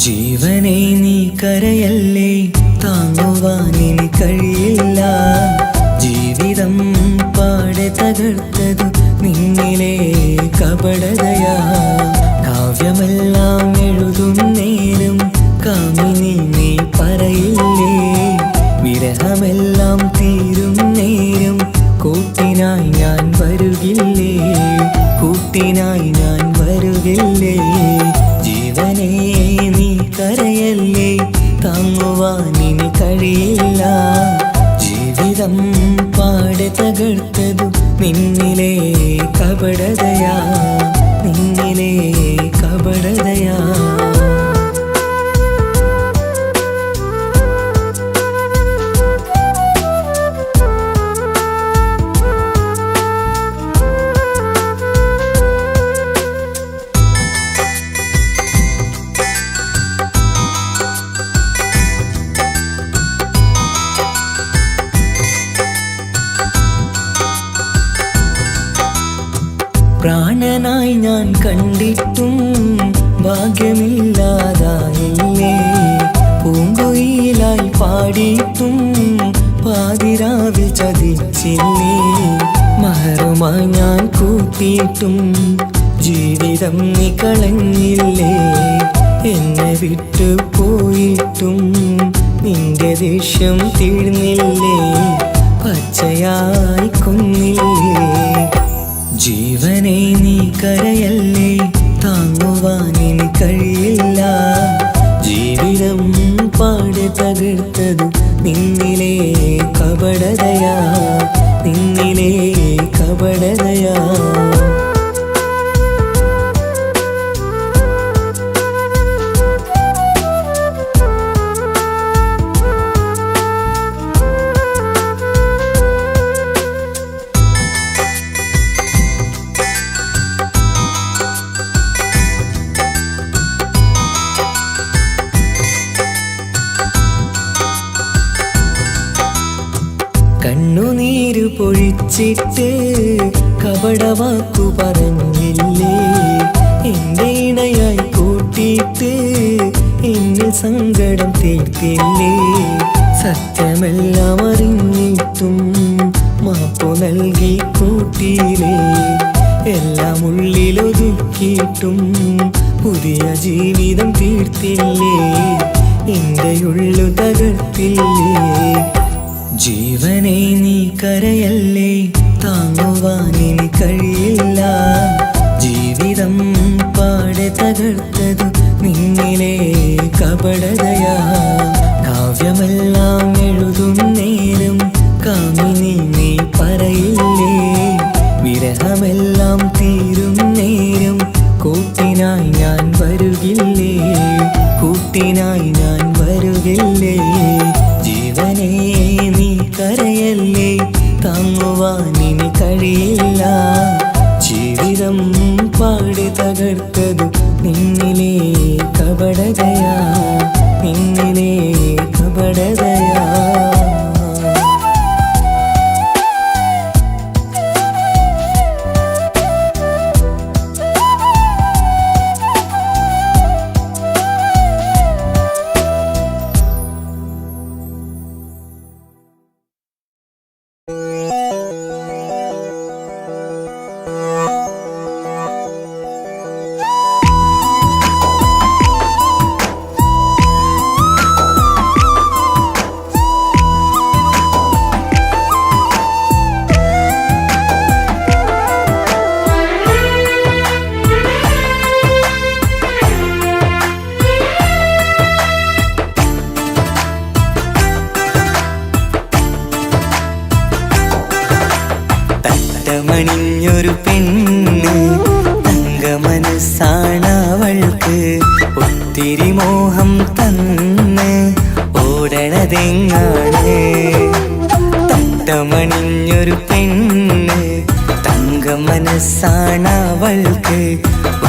ജീവനെ നീ കരയല്ലേ, താങ്ങുവാനിനി കഴിയില്ല. ജീവിതം പാടെ തകർത്തതു നിന്നിലെ കപടതയാ. കാവ്യമെല്ലാം എഴുതുന്നേരം കാമിനി നീ പറയില്ലേ, വിരഹമെല്ലാം തീരും നേരം കൂട്ടിനായി ഞാൻ വരുകില്ലേ, കൂട്ടിനായി ഞാൻ വരുകില്ലേ. ജീവനെ നീ കരയല്ലേ, താങ്ങുവാനിനി കഴിയില്ല. ജീവിതം പാടെ തകർത്തതു നിന്നിലെ കപടതയാ, നിന്നിലെ കപടതയാ. പ്രാണനായി ഞാൻ കണ്ടിട്ടും ഭാഗ്യമില്ലാതായില്ലേ, പൂങ്കുയിലായി പാടിയിട്ടും പാതിരാവിൽ ചതിച്ചില്ലേ. മഹറുമായി ഞാൻ കൂട്ടിയിട്ടും ജീവിതം നീ കളഞ്ഞില്ലേ, എന്നെ വിട്ടു പോയിട്ടും നിന്റെ ദേഷ്യം തീർന്നില്ലേ, പച്ചയായി കൊന്നില്ലേ. ജീവനെ നീ കരയല്ലേ, താങ്ങുവാനിനി കഴിയില്ല. ജീവിതം പാടെ തകർത്തതു നിന്നിലെ കപടതയാ, നിന്നിലെ കപടതയാ. കണ്ണുനീരു പൊഴിച്ചിട്ട് കപടവാക്കു പറഞ്ഞില്ലേ, എന്റെ ഇണയായി കൂട്ടിയിട്ട് എന്നിൽ സങ്കടം തീർത്തില്ലേ. സത്യമെല്ലാം അറിഞ്ഞിട്ടും മാപ്പു നൽകി കൂട്ടിയില്ലേ, എല്ലാം ഉള്ളിലൊതുക്കിയിട്ടും പുതിയ ജീവിതം തീർത്തില്ലേ, എന്റെ ഉള്ളു തകർത്തില്ലേ. ജീവനെ നീ കരയല്ലേ, താങ്ങുവാനിനി കഴിയില്ല. ജീവിതം പാടെ തകർത്തതു നിന്നിലെ കപടതയാ. കാവ്യമെല്ലാം എഴുതുന്നേരം കാമിനി നീ പറയില്ലേ, വിരഹമെല്ലാം തീരും നേരം കൂട്ടിനായി ഞാൻ വരുകില്ലേ, കൂട്ടിനായി ഞാൻ വരുകില്ലേ. ജീവനെ നീ കരയല്ലേ, താങ്ങുവാനിനി കഴിയില്ല. ജീവിതം പാടെ തകർത്തതു നിന്നിലെ കപടതയാ, നിന്നിലെ കപടതയാ. മണിഞ്ഞൊരു പെണ്ണ് തങ്കമനസ്സാണവൾക്ക്, ഒത്തിരി മോഹം തന്ന് ഓടണതെങ്ങാണ്. തട്ടമണിഞ്ഞൊരു പെണ്ണ് തങ്കമനസ്സാണവൾക്ക്,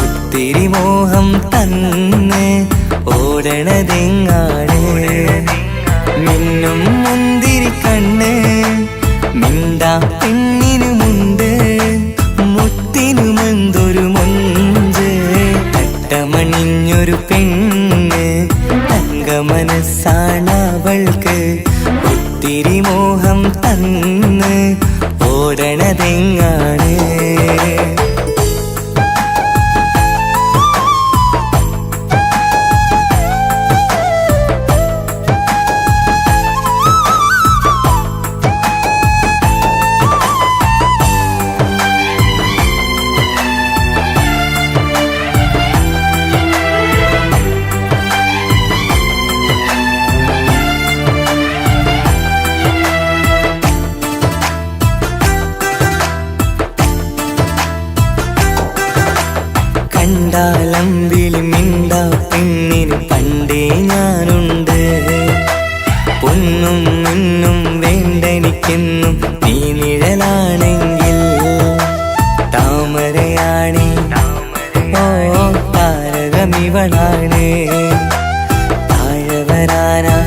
ഒത്തിരി മോഹം തന്ന് ഓടണതെങ്ങാണ്. മിന്നും മുന്തിരി കണ്ണ് മിണ്ടാ പെണ്ണിനുമുണ്ട്, മുത്തിനുമെന്തൊരു മൊഞ്ച്. തട്ടമണിഞ്ഞൊരു പെണ്ണ് മിണ്ടാലമ്പിളി മിണ്ടാ പെണ്ണിന് പണ്ടേ ഞാനുണ്ട്. പൊന്നും മിന്നും വേണ്ടെനിക്കെന്നും നീ നിഴലാണെങ്കിൽ താമരയാണേ ഓ താരകമിവളാണ്. താഴെ വരാനാ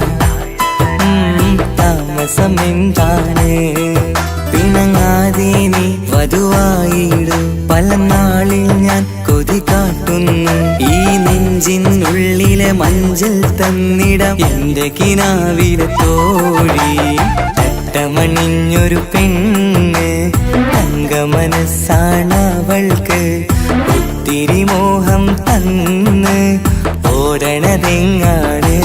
താമസം എന്താണ്? പിണങ്ങാതെ നീ വധുവായിടും പല നാളിൽ ഞാൻ കൊതി കാട്ടുന്നു. ഈ നെഞ്ചിനുള്ളിലെ മഞ്ചൽ തന്നിടം എന്റെ കിനാവിലെ തോഴി. തട്ടമണിഞ്ഞൊരു പെണ്ണ് തങ്ക മനസ്സാണവൾക്ക്. ഒത്തിരി മോഹം തന്ന് ഓടണതെങ്ങാണ്?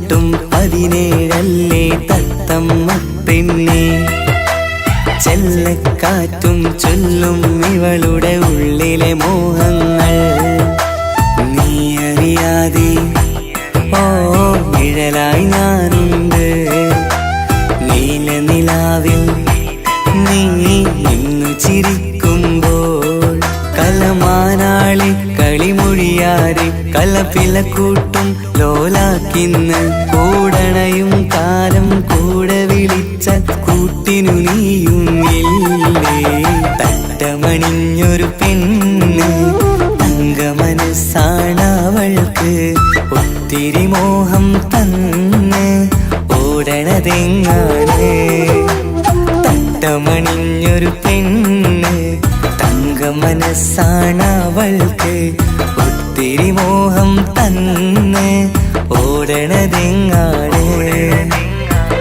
ൊട്ടും 17 തത്തമ്മ പെണ്ണെ. ചെല്ലക്കാറ്റും ചൊല്ലും ഇവളുടെ ഉള്ളിലെ മോഹങ്ങൾ. നീ അറിയാതെ ഓ നിഴലായി ഞാനുണ്ട്. നീല നിലാവിൽ നീ ഇന്നു ചിരിക്കുമ്പോൾ കലമാനാളി കളിമൊഴിയാതെ കലപിലക്കൂട്ടും ലോലാക്കിന്ന്. കൂടണയും കാലം കൂടെ വിളിച്ച കൂട്ടിനു നീയും ഇല്ലേ? തട്ടമണിഞ്ഞൊരു പെണ്ണ് തങ്ക മനസ്സാണവൾക്ക്. ഒത്തിരി മോഹം തന്ന് ഓടണതെങ്ങാണ്? തട്ടമണിഞ്ഞൊരു പെണ്ണ് തങ്ക മനസ്സാണവൾക്ക്. ഒത്തിരി മോഹം തന്ന് ഓടണതെങ്ങാണ്?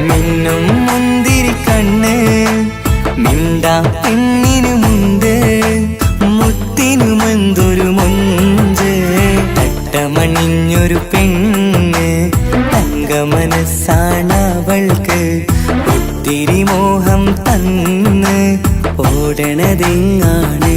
മിന്നും മുന്തിരി കണ്ണ് മിണ്ടാ പെണ്ണിനുമുണ്ട്. മുത്തിനുമെന്തൊരു മൊഞ്ച്. തട്ടമണിഞ്ഞൊരു പെണ്ണ് തങ്ക മനസ്സാണവൾക്ക്. ഒത്തിരി മോഹം തന്ന് ഓടണതെങ്ങാണ്?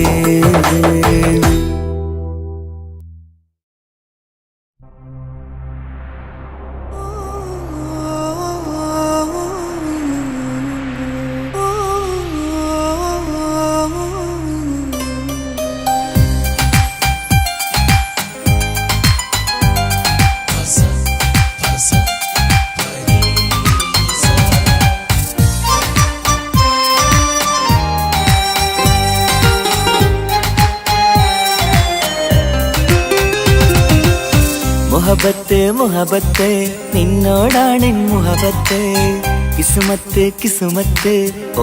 മുഹബത്ത് മുഹബത്ത് നിന്നോടാണെൻ മുഹബത്ത്. കിസുമത്ത് കിസുമത്ത്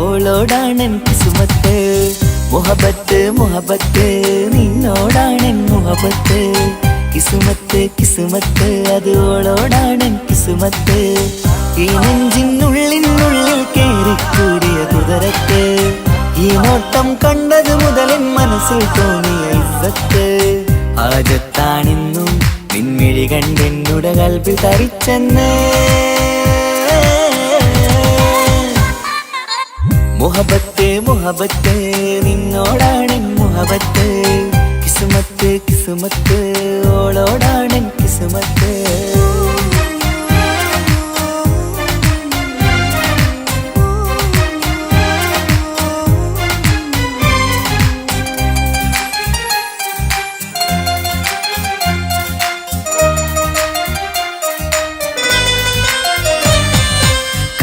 ഓളോടാണെൻ കിസുമത്ത്. മുഹബത്ത് മുഹബത്ത് നിന്നോടാണെൻ മുഹബത്ത്. കിസുമത്ത് കിസുമത്ത് അത് ഓളോടാണെൻ കിസുമത്ത്. ഈ നെഞ്ചിനുള്ളിനുള്ളിൽ കേറിക്കൂടിയ കുതിരത്ത്. ഈ നോട്ടം കണ്ടത് മുതലൻ മനസ്സിൽ തോന്നിയ ഇസ്സത്ത്. ആജത്താണെന്നും നിൻമിഴി കണ്ടെന്നുടെ കൽബിൽ തരിച്ചെന്ന്. മുഹബത്ത് മുഹബത്ത് നിന്നോടാണെൻ മുഹബത്ത്. കിസുമത്ത് കിസുമത്ത് ഓളോടാണെൻ കിസുമത്ത്.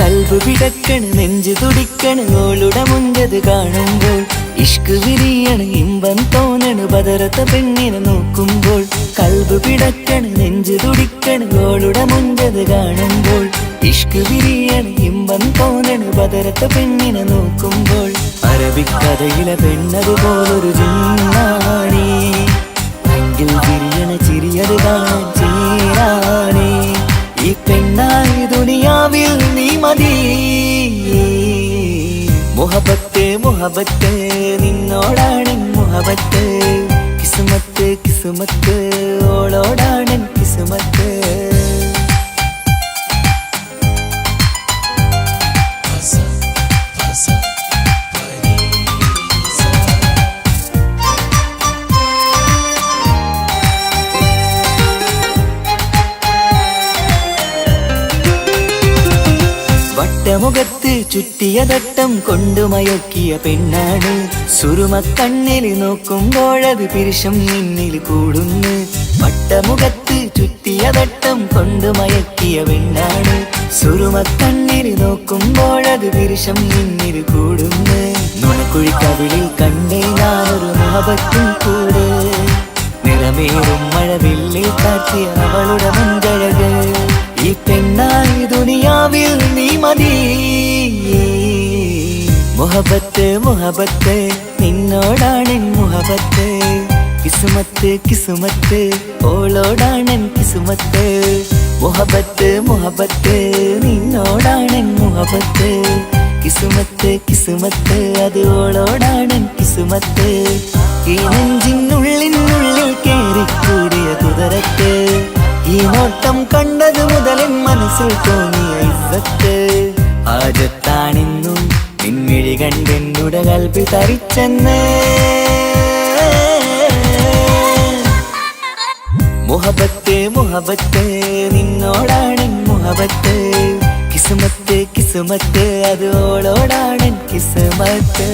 കൽബ് പിടക്കണ് നെഞ്ചു തുടിക്കണ് ഓളുടെ മുഞ്ചത് കാണുമ്പോൾ. ഇഷ്ക് വിരിയണ് ഇമ്പം തോന്നണ് ബദറത്ത പെണ്ണിനെ നോക്കുമ്പോൾ. കൽബ് പിടക്കണ് നെഞ്ചു തുടിക്കണ് ഓളുടെ മുഞ്ചത് കാണുമ്പോൾ. ഇഷ്ക് വിരിയണ് ഇമ്പം തോന്നണ് ബദറത്ത പെണ്ണിനെ നോക്കുമ്പോൾ. അറബിക്കഥയിലെ പെണ്ണതുപോലൊരു ജിന്നാണി. അങ്കിൽ വിരിയണ ചിരിയത് കാണാൻ ചേരാണി. ഈ പെണ്ണായി ദുനിയാവിൽ നീ മതി. മുഹബത്ത് മുഹബത്ത് നിന്നോടാണെൻ മുഹബത്ത് കിസ്മത്ത് കിസ്മത്ത് ഓളോടാണെൻ കിസ്മത്ത് വട്ടമുഖത്ത് ചുറ്റിയ തട്ടം കൊണ്ടു മയക്കിയ പെണ്ണാണ് സുറുമക്കണ്ണിൽ നോക്കുമ്പോഴത് പിരിശം നിന്നിൽ കൂടുന്നു വട്ടമുഖത്ത് ചുറ്റിയ തട്ടം കൊണ്ടു മയക്കിയ പെണ്ണാണ് സുറുമക്കണ്ണിൽ നോക്കുമ്പോഴത് പിരിശം നിന്നിൽ കൂടുന്നു നുണക്കുഴിക്കവിളിൽ കണ്ടേ ഞാനൊരു മുഹബത്തും കൂടെ നിറമേറും മഴവില്ലിൽ കാറ്റിയ അവളുടെ മുൻകഴക് ഈ പെണ്ണായി ദുനിയാവിൽ നീ മതി മുഹബത്ത് മുഹബത്ത് നിന്നോടാണെൻ മുഹബത്ത് കിസ്മത്ത് കിസ്മത്ത് ഓളോടാണെൻ കിസ്മത്ത് മുഹബത്ത് മുഹബത്ത് നിന്നോടാണെൻ മുഹബത്ത് കിസ്മത്ത് കിസ്മത്ത് അത് ഓളോടാണെൻ കിസ്മത്ത് ഈ നെഞ്ചിനുള്ളിനുള്ളിൽ കേറിക്കൂടിയ കുതിരത്ത് ഈ നോട്ടം കണ്ടത് മുതലൻ മനസ്സിൽ തോന്നിയ ഇസ്സത്ത് ആജത്താണെന്നും നിൻമിഴി കണ്ടെന്നുടെ കൽപ്പി തരിച്ചെന്ന് മുഹബത്ത് മുഹബത്ത് നിന്നോടാണെൻ മുഹബത്ത് കിസ്മത്ത് കിസ്മത്ത് അത് ഓളോടാണെൻ കിസ്മത്ത്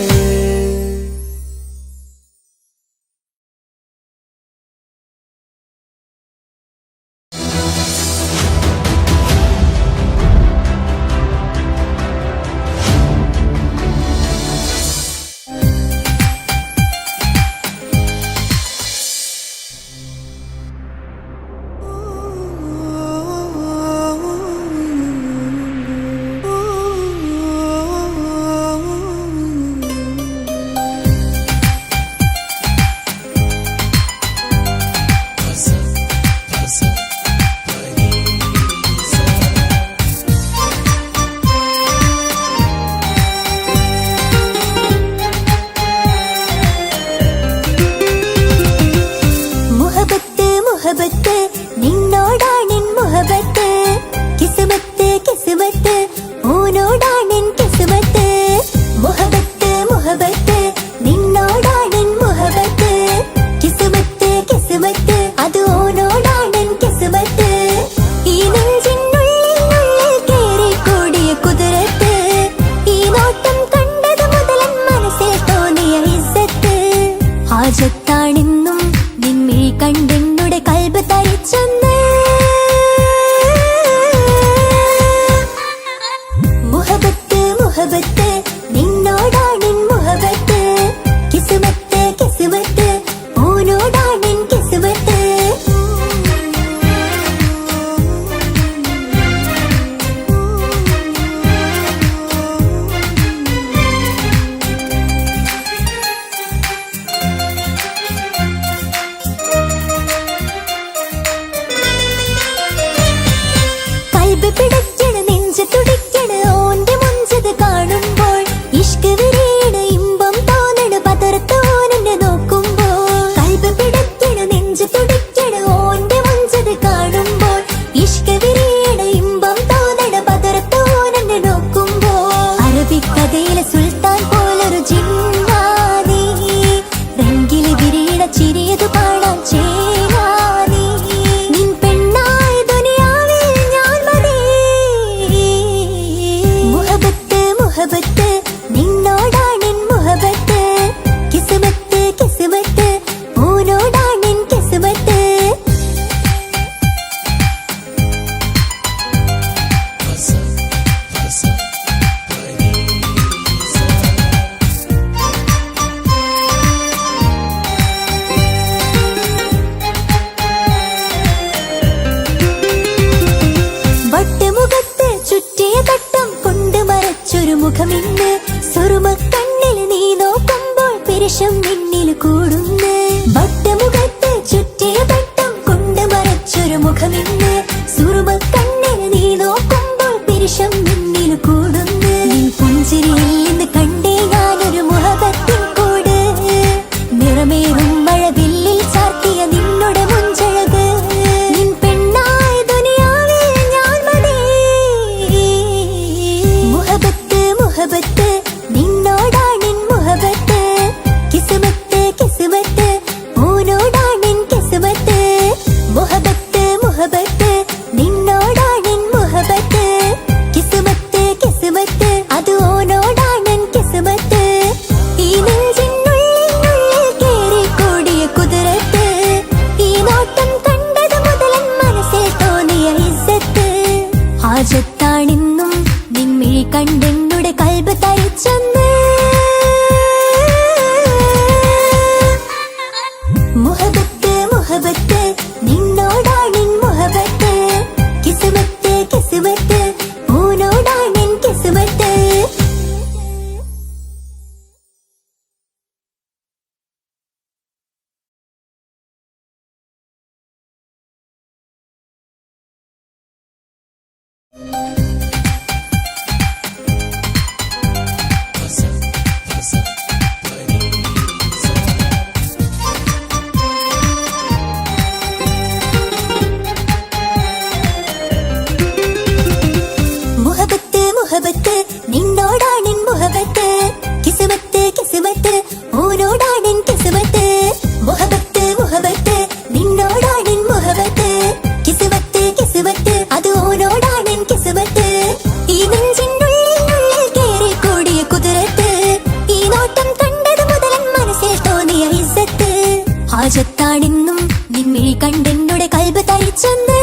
ഹാജത്താണെന്നും നിൻമിഴി കണ്ടെന്നുടെ കൽബ് തരിച്ചെന്ന്.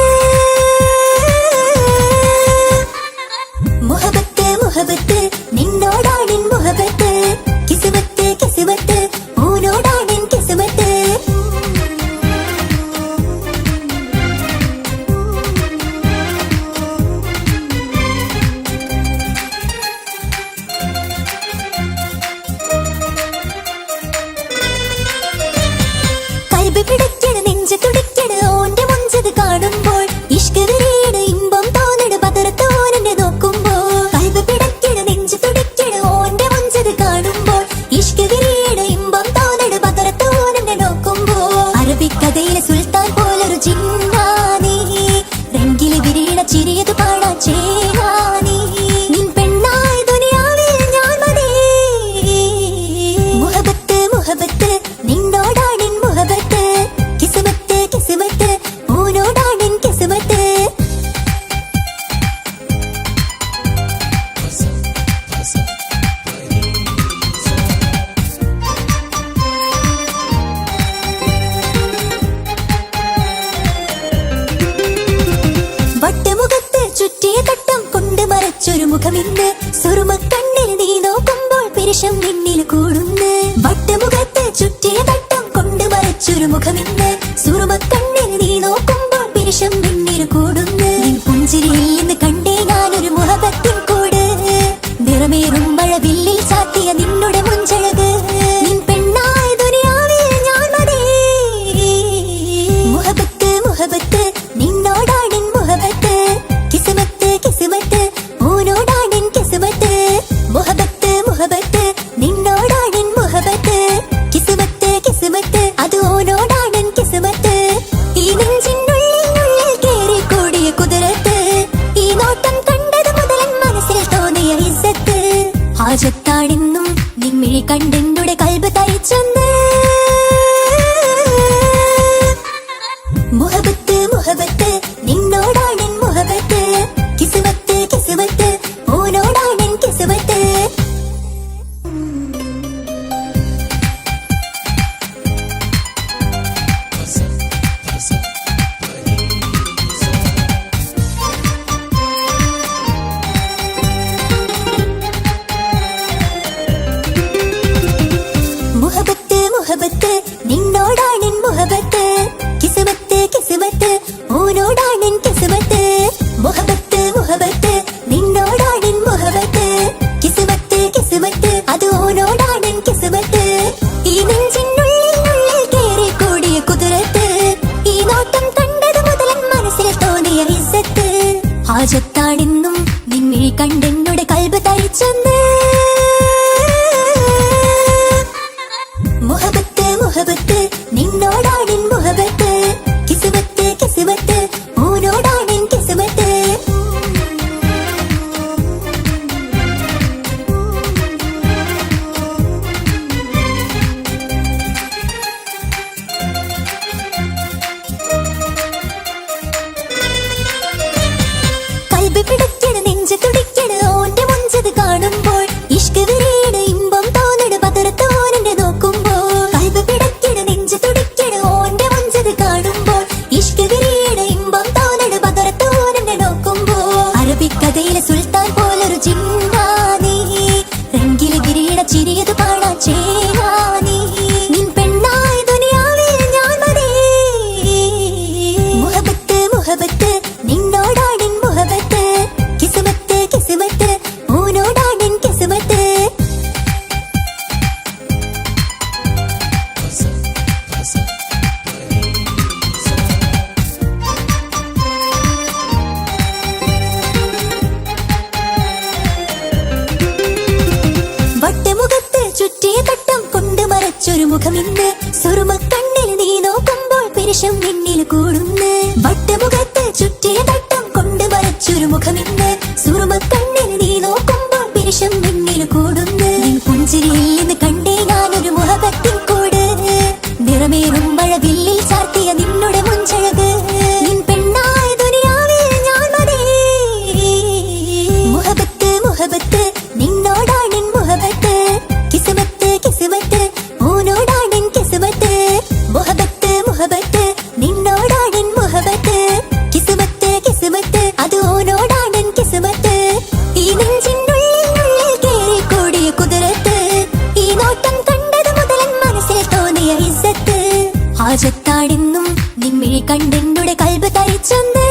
മുഹബത്ത് മുഹബത്ത് നിന്നോടാണെൻ മുഹബത്ത്, കിസ്മത്ത് കിസ്മത്ത് ഓനോടാണെൻ കിസ്മത്ത്. കൽബ് പിടിക്കണ് നെഞ്ച് തുടിക്കണ് ഓന്റെ മുഞ്ചത് കാണുമ്പോൾ, ഇഷ്ക് വിരിയണ് ഇമ്പം തോന്നണ് ബദറത്തോനെ നോക്കുമ്പോൾ. കൽബ് പിടിക്കണ് നെഞ്ച് തുടിക്കണ് ഓന്റെ മുഞ്ചത് കാണുമ്പോൾ, ഇഷ്ക് വിരിയണ് ഇമ്പം തോന്നണ് ബദറത്തോനെ നോക്കുമ്പോൾ. അറബിക്കഥയിലെ സുൽത്താൻ പോലൊരു ജിന്നാനീ, രംഗില് വിരിയണ ചിരിയത് പാടാൻ ചേരാനീ. നിൻ പെണ്ണായ ദുനിയാവിൽ ഞാൻ മതി. മുഹബത്ത് മുഹബത്ത് നിന്നോടാണെൻ മുഹബത്ത്, കിസ്മത്ത് കിസ്മത്ത് ഓനോടാണെൻ കിസ്മത്ത്. വട്ടമുഖത്ത് ചുറ്റിയ തട്ടം കൊണ്ട് മറച്ചൊരു മുഖമിന്ന്, സുറുമക്കണ്ണിൽ നീ നോക്കുമ്പോൾ പിരിശം നിന്നിൽ കൂടുന്ന്. വട്ടമുഖത്ത് ചുറ്റിയ തട്ടം കൊണ്ട് മറച്ചൊരു മുഖമിന്ന്, സുറുമക്കണ്ണിൽ നീ നോക്കുമ്പോൾ പിരിശം നിന്നിൽ കൂടുന്ന്. നിൻ പുഞ്ചിരിയിൽ നിന്ന് കണ്ടേ ഞാനൊരു മുഹബത്തിൻ കൂട്, നിറമേറും മഴവില്ലിൽ ചാത്തിയ നിന്നുടെ മുഞ്ചഴക്. നിൻ പെണ്ണായ ദുനിയാവിൽ ഞാൻ മതി. മുഹബത്ത് മുഹബത്ത് നിന്നോടാണെൻ മുഹബത്ത്, കിസ്മത്ത് കിസ്മത്ത് ഓനോടാണെൻ കിസ്മത്ത്. മുഹബത്ത് മുഹബത്ത് നിന്നോടാണെൻ മുഹബത്ത്, കിസ്മത്ത് കിസ്മത്ത് അത് ഓനോടാണെൻ കിസ്മത്ത്. ഈ നെഞ്ചിനുള്ളിൽ കേറി കൂടിയ കുതിരത്ത്, ഈ നോട്ടം കണ്ടത് മുതലൻ മനസ്സിൽ തോന്നിയ ഇസ്സത്ത്. ഹാജത്താണെന്നും നിൻമിഴി കണ്ടെന്നുടെ കൽബ് തരിച്ചെന്ന്. മുഹബത്ത് മുഹബത്ത് നിന്നോടാണെൻ മുഹബത്ത്, കിസ്മത്ത് കിസ്മത്ത് ഓനോടാണെൻ കിസ്മത്ത്. മുഹബത്ത് മുഹബത്ത് നിന്നോടാണെൻ മുഹബത്ത്, കിസ്മത്ത് കിസ്മത്ത് ഓനോടാണെൻ കിസ്മത്ത്. മുഹബത്ത് മുഹബത്ത് നിന്നോടാണെൻ മുഹബത്ത്, കിസ്മത്ത് കിസ്മത്ത് അത് ഓനോടാണെൻ കിസ്മത്ത്. ഈ നെഞ്ചിനുള്ളിൽ കേറി കൂടിയ കുതിരത്ത്, ഈ നോട്ടം കണ്ടത് മുതലൻ മനസ്സിൽ തോന്നിയ ഇസ്സത്ത്. ഹാജത്താണെന്നും നിൻമിഴി കണ്ടെന്നുടെ കൽബ് തരിച്ചെന്ന്. മുഹബത്ത് മുഹബത്ത് നിന്നോടാണെൻ മുഹബത്ത്, കിസ്മത്ത് കിസ്മത്ത് ഓനോടാണെൻ കിസ്മത്ത്. കൽബ് പിടിക്കണ് നെഞ്ച് തുടിക്കണ് ഓന്റെ മുഞ്ചത് കാണുമ്പോൾ, ഇഷ്ക് വിരിയണ് ഇമ്പം തോന്നണ് ബദറത്തോനെ നോക്കുമ്പോൾ. കൽബ് പിടിക്കണ് നെഞ്ച് തുടിക്കണ് ഓന്റെ മുഞ്ചത് കാണുമ്പോൾ, ഇഷ്ക് വിരിയണ് ഇമ്പം തോന്നണ് ബദറത്തോനെ നോക്കുമ്പോൾ. അറബിക്കഥയിലെ സുൽത്താൻ പോലൊരു ജിന്നാനീ, രംഗില് വിരിയണ ചിരിയത് പാടാൻ ചേരാനീ. നിൻ പെണ്ണായ ദുനിയാവിൽ ഞാൻ മതി. മുഹബത്ത് മുഹബത്ത് നിന്നോടാണെൻ മുഹബത്ത്, കിസ്മത്ത് കിസ്മത്ത് ഓനോടാണെൻ കിസ്മത്ത്. വട്ടമുഖത്ത് ചുറ്റിയ തട്ടം കൊണ്ട് മറച്ചൊരു മുഖമിന്ന്, സുറുമക്കണ്ണിൽ നീ നോക്കുമ്പോൾ പിരിശം നിന്നിൽ കൂടുന്ന്. വട്ടമുഖത്ത് ചുറ്റിയ തട്ടം കൊണ്ട് മറച്ചൊരു മുഖമിന്ന്, സുറുമക്കണ്ണിൽ നീ നോക്കുമ്പോൾ പിരിശം നിന്നിൽ കൂടുന്ന്. നിൻ പുഞ്ചിരിയിൽ നിന്ന് കണ്ടേ ഞാനൊരു മുഹബത്തിൻ കൂട്, നിറമേറും മഴവില്ലിൽ ചാർത്തിയ നിന്നുടെ മുഞ്ചഴക്. നിൻ പെണ്ണായ ദുനിയാവിൽ ഞാൻ മതി. മുഹബത്ത് മുഹബത്ത് നിന്നോടാണെൻ മുഹബത്ത്, കിസ്മത്ത് കിസ്മത്ത് ഓനോടാണെൻ കിസ്മത്ത്. മുഹബത്ത് രാജത്താടെന്നും നിമ്മിഴി കണ്ടെന്നുടെ കൽബ് തരിച്ചെന്ന്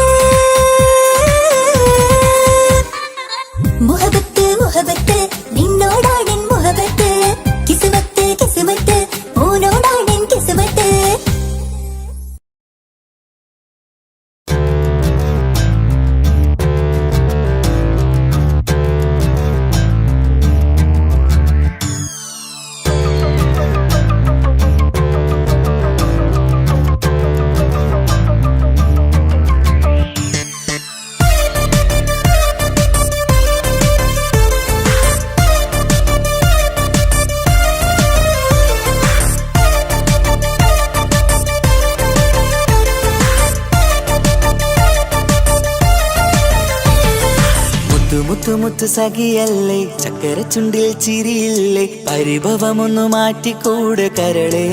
മുഹബത്ത് മുഹബത്ത് നിന്നോടാണെൻ മുഹബത്ത് കിസ്മത്ത് കിസ്മത്ത് ഓനോടാണെൻ കിസ്മത്ത് മുത്തുമുത്ത് സഖിയല്ലേ ചക്കര ചുണ്ടിൽ ചിരിയില്ലേ പരിഭവമൊന്നു മാറ്റിക്കൂടെ കരളേ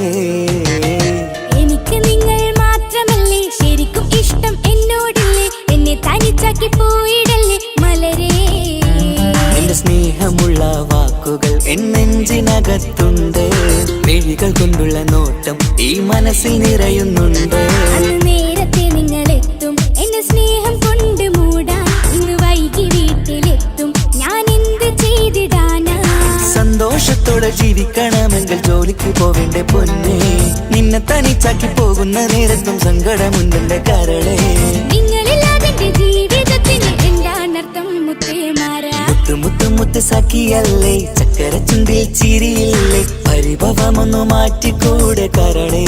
എനിക്ക് നിങ്ങൾ മാത്രമല്ലേ ശരിക്കും ഇഷ്ടം എന്നോടില്ലേ എന്നെ തനിച്ചാക്കി പോയിടല്ലേ മലരേ എന്റെ സ്നേഹമുള്ള വാക്കുകൾ എന്നെഞ്ചിനകത്തുണ്ട് മിഴികൾ കൊണ്ടുള്ള നോട്ടം ഈ മനസ്സിൽ നിറയുന്നുണ്ട് നേരത്തെ നിങ്ങളെത്തും എന്നെ സ്നേഹം കൊണ്ട് മൂടാൻ ഇന്ന് വൈകി വീട്ടിലെത്തും ഞാൻ എന്ത് ചെയ്തിടാനാ സന്തോഷത്തോടെ ജീവിക്കണമെങ്കിൽ ജോലിക്ക് പോവേണ്ട പൊന്നേ നിന്നെ തനിച്ചാക്കി പോകുന്ന നേരത്തും സങ്കടമുണ്ടെന്റെ കരളേ നിങ്ങളില്ലാതെ ജീവിതത്തിന് എന്താണർത്ഥം മുത്തേമാരാ മുത്ത് സഖിയല്ലേ ചക്കര ചുണ്ടിൽ ചിരിയില്ലേ പരിഭവമൊന്നു മാറ്റിക്കൂടെ കരളേ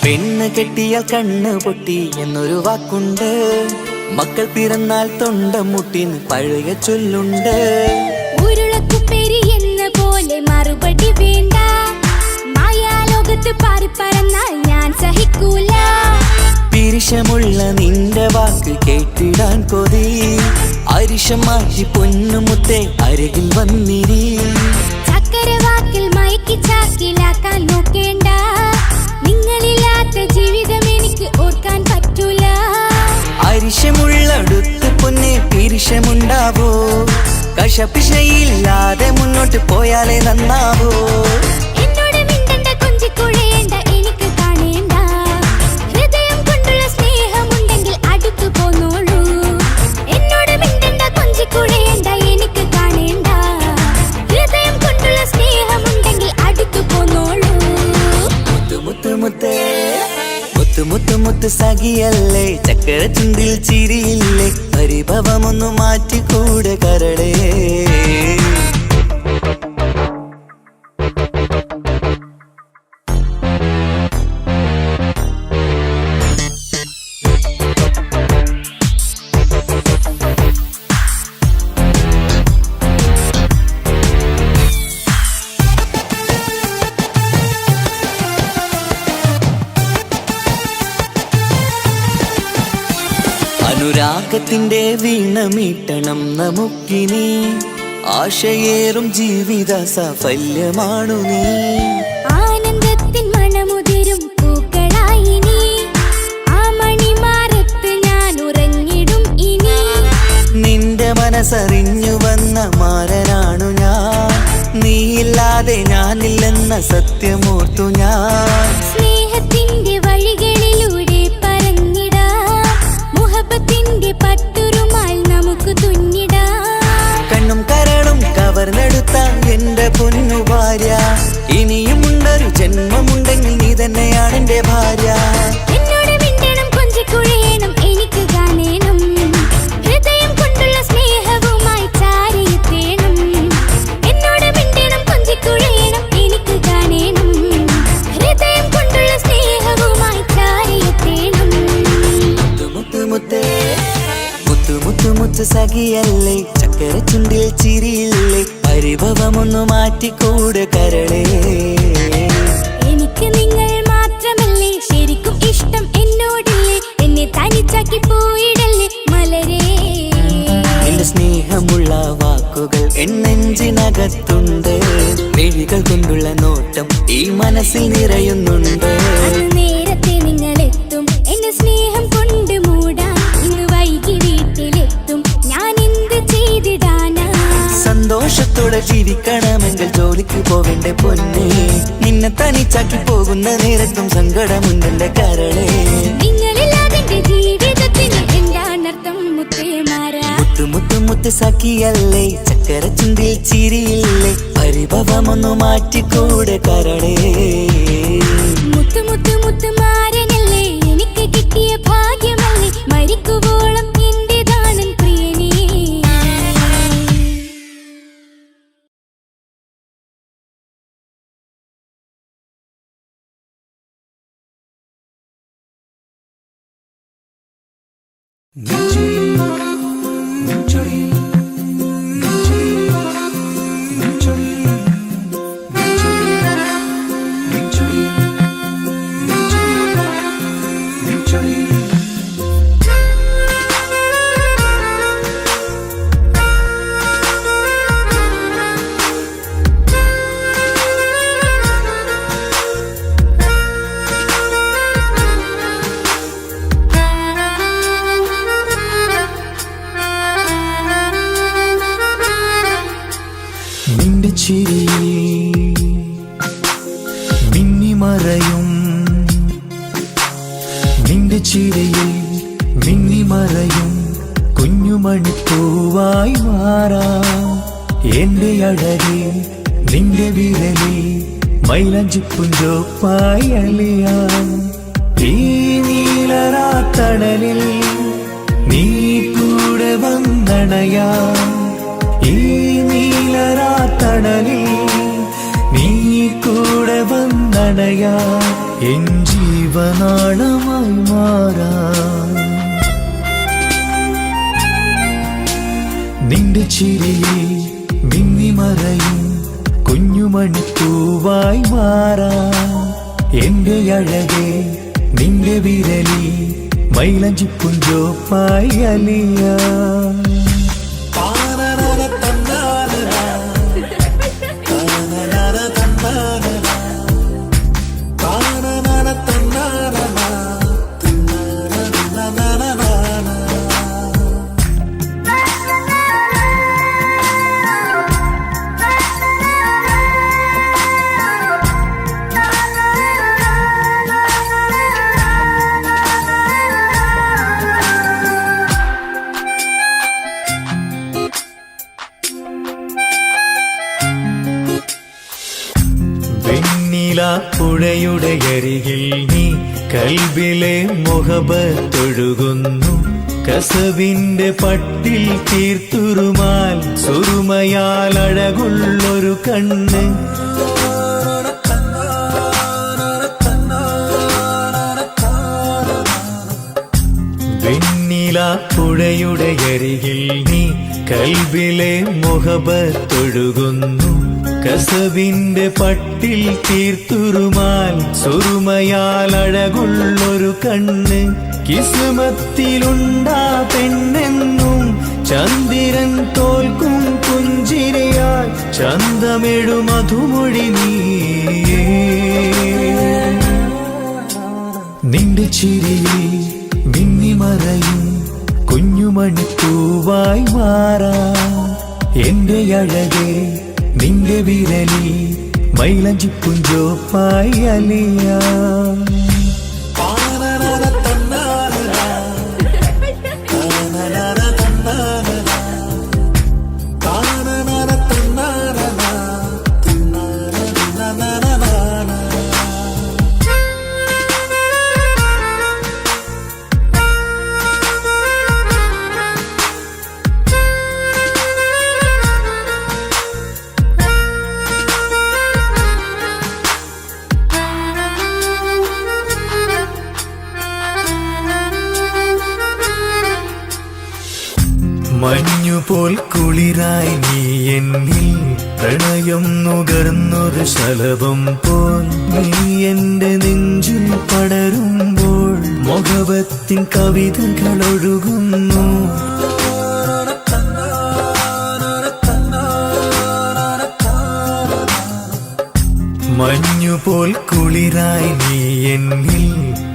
പെണ്ണ് കെട്ടിയാൽ കണ്ണ് പൊട്ടി എന്നൊരു വാക്കുണ്ട് മക്കൾ പിറന്നാൽ തൊണ്ടം മുട്ടിന് പഴയ ചൊല്ലുണ്ട് ഉരുളക്കുപ്പേരി എന്ന പോലെ മറുപടി വേണ്ട മായാലോകത്ത് പാറിപ്പറന്നാൽ ഞാൻ സഹിക്കൂല പിരിശമുള്ള നിന്റെ വാക്ക് കേട്ടിടാൻ കൊതി അരിശം മാറ്റി പൊന്നുമുത്തേ അരികിൽ വന്നിരി ചക്കര വാക്കിൽ മയക്കി ചാക്കിലാക്കാൻ നോക്കേണ്ട നിങ്ങളില്ലാത്ത ജീവിതം എനിക്ക് ഓർക്കാൻ പറ്റൂല അരിശമുള്ളടുത്ത് പൊന്നെ പിരിശമുണ്ടാവോ കശപിശയില്ലാതെ മുന്നോട്ട് പോയാലേ നന്നാവോ എന്നോട് മിണ്ടണ്ട കൊഞ്ചിക്കുഴയേണ്ട എനിക്ക് കാണേണ്ട ഹൃദയം കൊണ്ടുള്ള സ്നേഹമുണ്ടെങ്കിൽ അടുത്തു പോന്നോളൂ എന്നോട് മിണ്ടണ്ട കൊഞ്ചിക്കുഴയേണ്ട എനിക്ക് കാണേണ്ട ഹൃദയം കൊണ്ടുള്ള സ്നേഹമുണ്ടെങ്കിൽ അടുത്തു പോന്നോളൂ മുത്ത് സഖിയല്ലേ ചക്കര ചുണ്ടിൽ ചിരിയില്ലേ പരിഭവമൊന്നു മാറ്റിക്കൂടെ കരളേ അനുരാഗത്തിന്റെ വീണമീട്ടണം നമുക്കിനി ആശയേറും ജീവിത സാഫല്യമാണു നീ ആനന്ദത്തിൻ മണമുതിരും പൂക്കളായി നീ ആ മണിമാറത്ത് ഞാൻ ഉറങ്ങിടും ഇനി നിന്റെ മനസ്സറിഞ്ഞു വന്ന മാരനാണു ഞാൻ നീയില്ലാതെ ഞാനില്ലെന്ന സത്യമോർത്തു ഞാൻ സ്നേഹത്തിന്റെ വഴികളിലൂടെ പറഞ്ഞിടാം മുഹബത്തിന്റെ പട്ടുറുമാൽ നമുക്ക് തുന്നിടാം കണ്ണും കരളും കവർന്നെടുത്ത എന്റെ പൊന്നു ഭാര്യ ഇനിയുമുണ്ടൊരു ജന്മമുണ്ടെങ്കിൽ നീ തന്നെയാണ് എന്റെ ഭാര്യ എന്നോട് മിണ്ടണം കൊഞ്ചിക്കുഴയണം എനിക്ക് കാണേണം ഹൃദയം കൊണ്ടുള്ള സ്നേഹവുമായി ചാരിയെത്തേണം എന്നോട് മിണ്ടണം കൊഞ്ചിക്കുഴയണം എനിക്ക് കാണേണം ഹൃദയം കൊണ്ടുള്ള സ്നേഹവുമായി ചാരിയെത്തേണം മുത്ത് സഖിയല്ലേ ചക്കര ചുണ്ടിൽ ചിരിയില്ലേ പരിഭവമൊന്നു മാറ്റിക്കൂടെ കരളേ എനിക്ക് നിങ്ങൾ മാത്രമല്ലേ ശരിക്കും ഇഷ്ടം എന്നോടില്ലേ എന്നെ തനിച്ച തനിച്ചാക്കി പോയിടല്ലേ മലരേ. നിന്റെ സ്നേഹമുള്ള വാക്കുകൾ എന്നെഞ്ചിനകത്തുണ്ട്. മിഴികൾ കൊണ്ടുള്ള നോട്ടം ഈ മനസ്സിൽ നിറയുന്നുണ്ട്. നേരത്തെ നിങ്ങളെത്തും എന്റെ സ്നേഹം കൊണ്ട് മൂടാൻ. ഇന്ന് വൈകി വീട്ടിലെത്തും ഞാൻ എന്ത് ചെയ്തിടാനാ. സന്തോഷത്തോടെ ജീവിക്കണമെങ്കിൽ ജോലിക്ക് പോവേണ്ട പൊന്നേ. നിന്നെ തനിച്ചാക്കി പോകുന്ന നേരത്തും സങ്കടമുണ്ടെന്റെ കരളേ. നിങ്ങളില്ലാതെ ജീവിതത്തിന് എന്താണർത്ഥം മുത്തേമാരാ. മുത്തു മുത്തു മുത്ത് സഖിയല്ലേ, ചക്കര ചുണ്ടിൽ ചിരിയില്ലേ, പരിഭവമൊന്നു മാറ്റിക്കൂടെ കരളേ. മുത്തു മുത്തു മുത്തു മാരനല്ലേ, എനിക്ക് കിട്ടിയ ഭാഗ്യമല്ലേ, മരിക്കുവോളം എന്റേതാണൻ പ്രിയനേ. നിന്റെ ചിരിയിൽ മിന്നിമറയും, നിന്റെ ചിരിയിൽ മിന്നിമറയും കുഞ്ഞുമണിപ്പൂവായി മാറാം. എന്റെ അഴകെ നിന്റെ വിരലിൽ മൈലഞ്ചിപ്പുഞ്ചോപ്പായി അലിയാം. ഈ നീലരാത്തണലിൽ നീ കൂടെ വന്നണയാം. ഈ നീലരാത്തണലിൽ നീ കൂടെ വന്നണയാ. എൻ ജീവനാളമായി മാറാം. നിന്റെ ചിരിയിൽ മിന്നിമറയും കുഞ്ഞുമണിപ്പൂവായി മാറാം. എന്റെ അഴകെ നിന്റെ വിരലിൽ മൈലഞ്ചിപ്പുഞ്ചോപ്പായി അലിയാം. പുഴയുടെ അരികിൽ നീ കൽബിലെ മുഹബത്തൊഴുകുന്നു. കസവിന്റെ പട്ടിൽ തീർത്തുറുമാൽ സുറുമയാൽ അഴകുള്ളൊരു കണ്ണ്. വെണ്ണില പുഴയുടെ അരികിൽ നീ കൽബിലെ മുഹബത്തൊഴുകുന്നു. കസവിന്റെ പട്ടിൽ തീർത്തുറുമാൽ സുറുമയാൽ അഴകുള്ളൊരു കണ്ണ്. കിസ്മത്തിലുണ്ടാ പെണ്ണെന്നും ചന്ദ്രൻ തോൽക്കും പുഞ്ചിരിയാൽ ചന്തമെഴു മധുമൊഴി നീയേ. നിന്റെ ചിരിയിൽ മിന്നിമറയും കുഞ്ഞുമണിപ്പൂവായി മാറാം. എന്റെ അഴകെ നിന്റെ വിരലിൽ മൈലഞ്ചിപ്പുഞ്ചോപ്പായി അലിയാം. മഞ്ഞുപോൽ കുളിരായി നീ എന്നിൽ പ്രണയം നുകർന്നൊരു ശലഭം പോൽ നീ എന്റെ നെഞ്ചിൽ പടരുമ്പോൾ മുഹബത്തിൻ കവിതകളൊഴുകുന്നു. മഞ്ഞുപോൽ കുളിരായി നീ എന്നിൽ,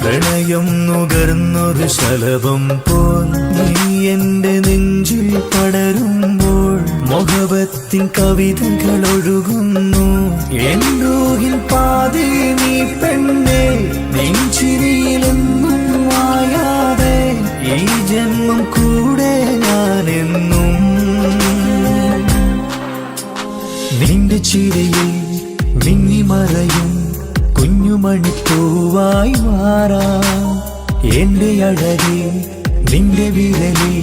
പ്രണയം നുകർന്നൊരു ശലഭം പോൽ നീ എന്റെ നെഞ്ചിൽ പടരുമ്പോൾ മുഹബത്തിൻ കവിതകളൊഴുകുന്നു. എൻ റൂഹിൻ പാതി നീ പെണ്ണേ, നെഞ്ചിരിയിലെന്നും മായാതെ ഈ ജന്മം കൂടെ ഞാനെന്നും. നിന്റെ ചിരിയിൽ മിന്നിമറയും കുഞ്ഞുമണിപ്പൂവായി മാറാം. എന്റെ അഴകി നിന്റെ വിരലിൽ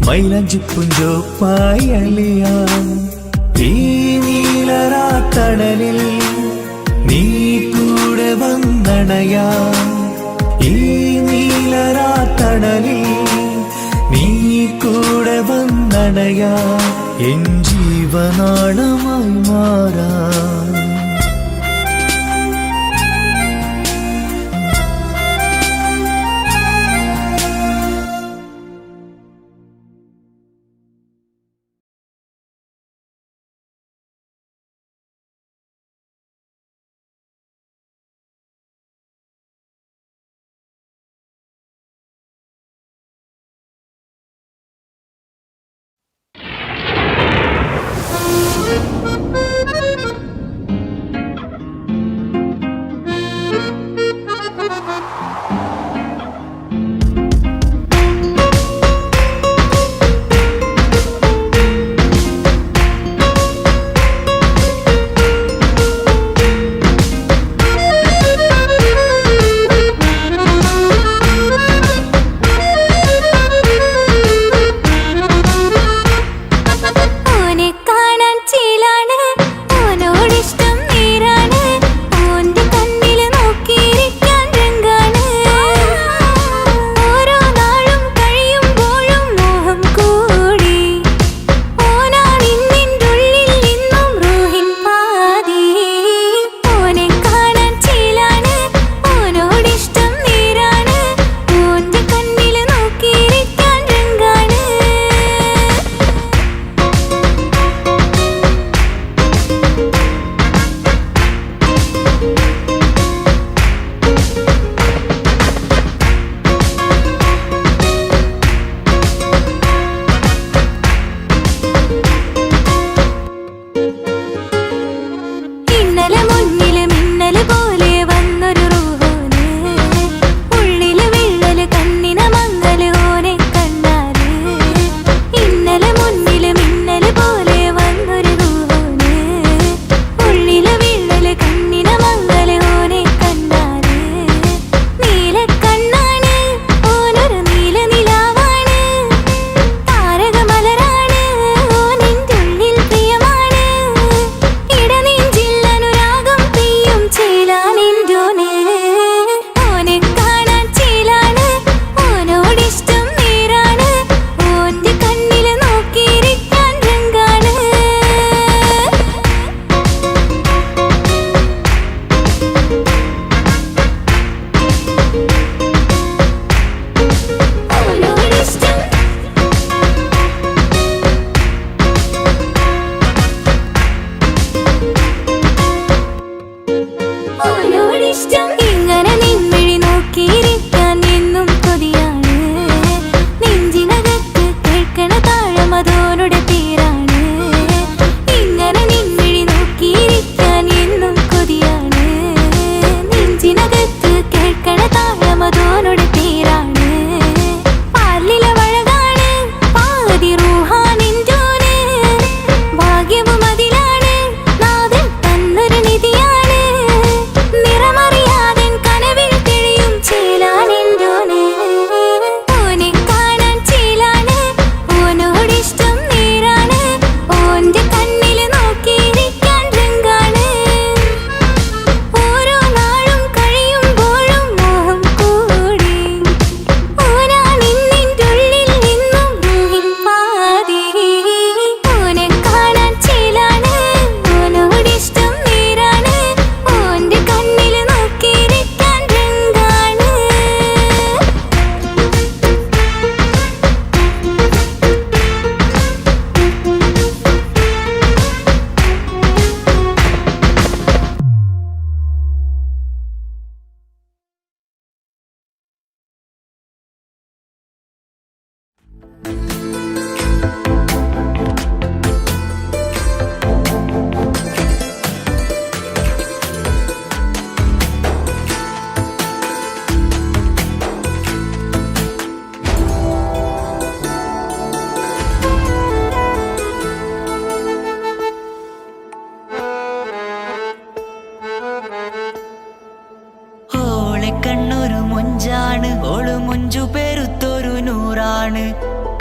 മൈലാഞ്ചിപ്പുഞ്ചോപ്പായി അലിയാം. ഈ നീലരാത്തണലിൽ നീ കൂടെ വന്നണയാം. ഈ നീലരാത്തണലിൽ നീ കൂടെ വന്നണയാം. എൻ ജീവനാളമായി മാറാം.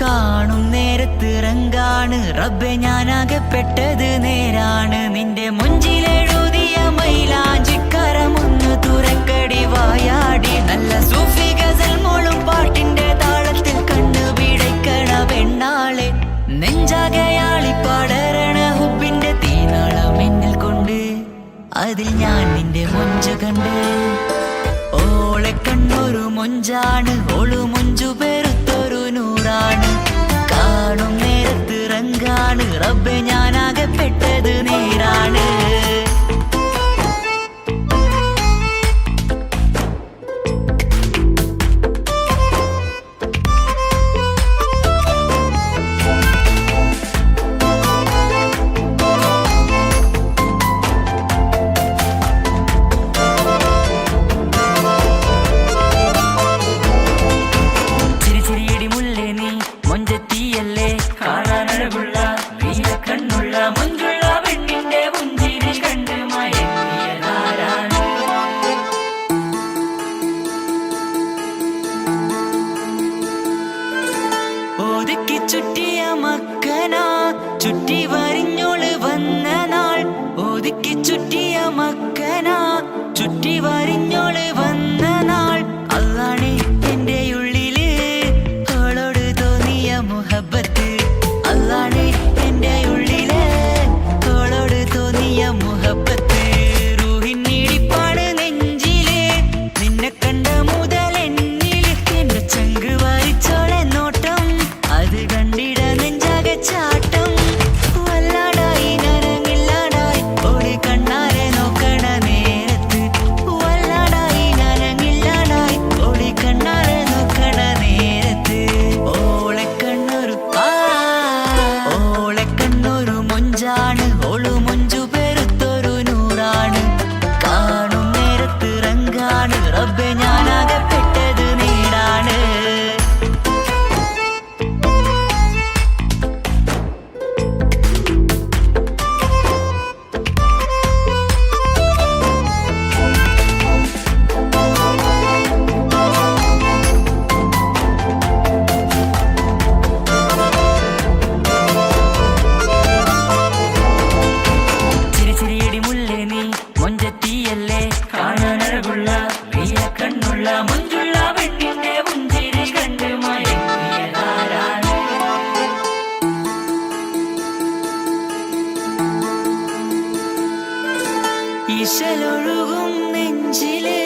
കാണും നേരത്ത് റങ്കാണ് റബ്ബെ ഞാനാകപ്പെട്ടത് നേരാണ്. നിന്റെ മുഞ്ചിലെഴുതിയ മൈലാഞ്ചിക്കരമൊന്ന് തുറക്കടി വായാടി. നല്ല സൂഫി ഗസൽ മോളും പാട്ടിന്റെ താളത്തിൽ കണ്ണു പിടയ്ക്കണ പെണ്ണാളെ. നെഞ്ചാകയാളി പടരണ ഹുബിന്റെ തീനാളം എന്നിൽ കൊണ്ട് അതിൽ ഞാൻ നിന്റെ മൊഞ്ച് കണ്ട്. ഓളെ കണ്ണൊരു മൊഞ്ചാണ് ഓളു മൊഞ്ചു പെരുത്തൊരു നൂറാണ്. കാണും നേരത്ത് റങ്കാണ് റബ്ബെ ഞാനാകപ്പെട്ടത് നേരാണ്. ചുറ്റിയ മക്കനാ ചുറ്റി വരിഞ്ഞോള് വന്ന നാൾ. ഒതുക്കി ചുറ്റിയ മക്കനാ ചുറ്റി വരിഞ്ഞോള് വന്ന നാൾ. അള്ളാണ് എന്റെ ഉള്ളില് അവളോട് തോന്നിയ മുഹബത്ത്. അള്ളാണ് എന്റെ ഉള്ളില് അവളോട് തോന്നിയ മുഹബത്ത്. റൂഹിന്നിടിപ്പാണ് നെഞ്ചില് നിന്നെ കണ്ട മുതൽ എന്നില്. എന്റെ ചങ്ക് വായിച്ചോളെ നോട്ടം അത് കണ്ടിട നെഞ്ചാകെ ചാട്ടം. വല്ലാടായി നനങ്ങില്ലാടായി ഓടി കണ്ണാരെ നോക്കണ നേരത്ത്. വല്ലാടായി നനങ്ങില്ലാടായി ഓടി കണ്ണാരെ നോക്കണ നേരത്ത്. ഓളെ കണ്ണൊരു മൊഞ്ചാണ് ഓളു മൊഞ്ചു പെരുത്തൊരു നൂറാണ്. കാണും നേരത്ത് റങ്കാണ് റബ്ബെ ഞാനാകപ്പെട്ടത് നേരാണ്. ഇശലൊഴുകും നെഞ്ചിലെ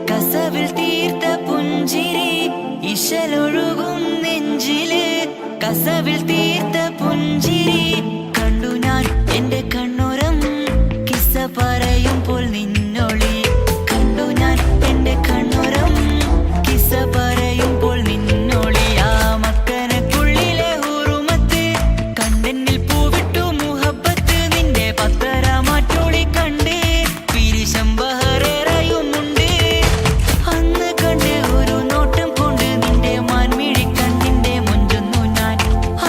കസവിൽ തീർത്ത പുഞ്ചിരി. ഇശലൊഴുകും നെഞ്ചിലെ കസവിൽ തീർത്ത പുഞ്ചിരി. കണ്ടു ഞാൻ എന്റെ കണ്ണുരം കിസ്സ പറയുമ്പോൾ നിന്നൊളി. കണ്ടു ഞാൻ എന്റെ കണ്ണുരം കിസ്സ പറയുമ്പോൾ നിന്നൊളി. ആ മക്കനക്കുള്ളിലെ ഹുറുമത്ത് കണ്ടെന്നിൽ പൂവിട്ടു മുഹബത്ത്. നിന്റെ പത്തര മാറ്റൊളി കണ്ട് ശമ്പഹറയുമുണ്ട്. അന്ന് കണ്ട് ഒരു നോട്ടം കൊണ്ട് നിന്റെ മാൻമിഴി കണ്ണിന്റെ മൊഞ്ചൊന്നു ഞാൻ.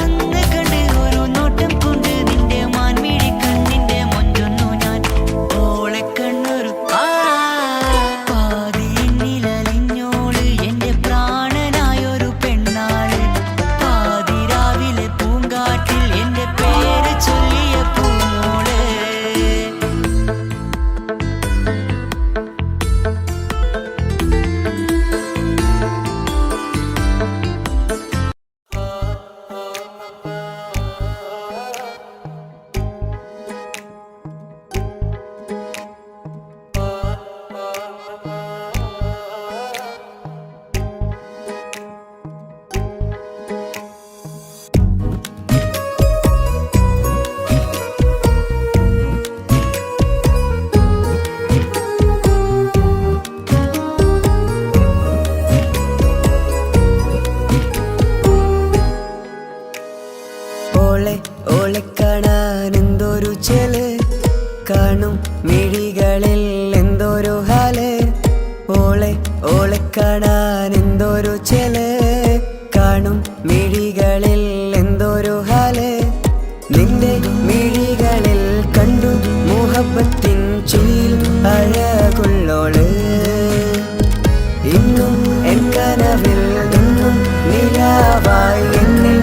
അന്ന് കണ്ട് ഒരു നോട്ടം കൊണ്ട് നിന്റെ മാൻമിഴി കണ്ണിന്റെ മൊഞ്ചൊന്നു ഞാൻ. ഓളെ കണ്ണൊരു പാതിയിലലിഞ്ഞോള് എന്റെ പ്രാണനായൊരു പെണ്ണാള്. പാതിരാവിലെ പൂങ്കാറ്റിൽ എന്റെ പേര് ചൊല്ലിയ പൂമോള്. ഓളെ കാണാൻ എന്തൊരു ചെല് കാണും മിഴികളിൽ എന്തൊരു ഹാല്. ഓളെ കാണാൻ എന്തൊരു ചെല് കാണും മിഴികളിൽ എന്തൊരു ഹാല്. നിന്റെ മിഴികളിൽ കണ്ടു മുഹബത്തിൻ ചുയിൽ അഴകുള്ളോള്. ഇന്നും എൻ കനവിൽ നിന്നും നിലാവായി എന്നിൽ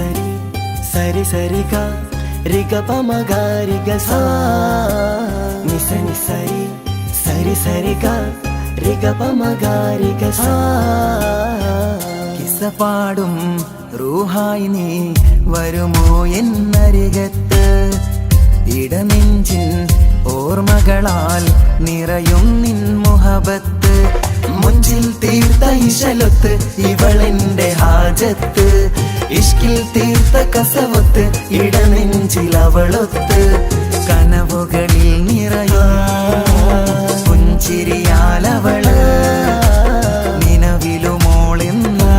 സരി സരി സരി ഗ രി ഗ പ മ ഗ രി ഗ സ നി സരി സരി സരി ഗ രി ഗ പ മ ഗ രി ഗ സ കിസ്സ പാടും റൂഹായി നീ വരുമോ എന്നരികത്ത് ഇടനെഞ്ചിൻ ഓർമ്മകളാൽ നിറയും നിൻ മുഹബത്ത് മുഞ്ചിൽ തീർത്ത ഇശലൊത്ത് ഇവളെന്റെ ഹാജത്ത് ഇഷ്കിൽ തീർത്ത കസവത്ത് ഇടനെഞ്ചിൽ അവളൊത്ത് കനവുകളിൽ നിറയും പുഞ്ചിരിയാലവള് നിലവിലുമോളെന്ന്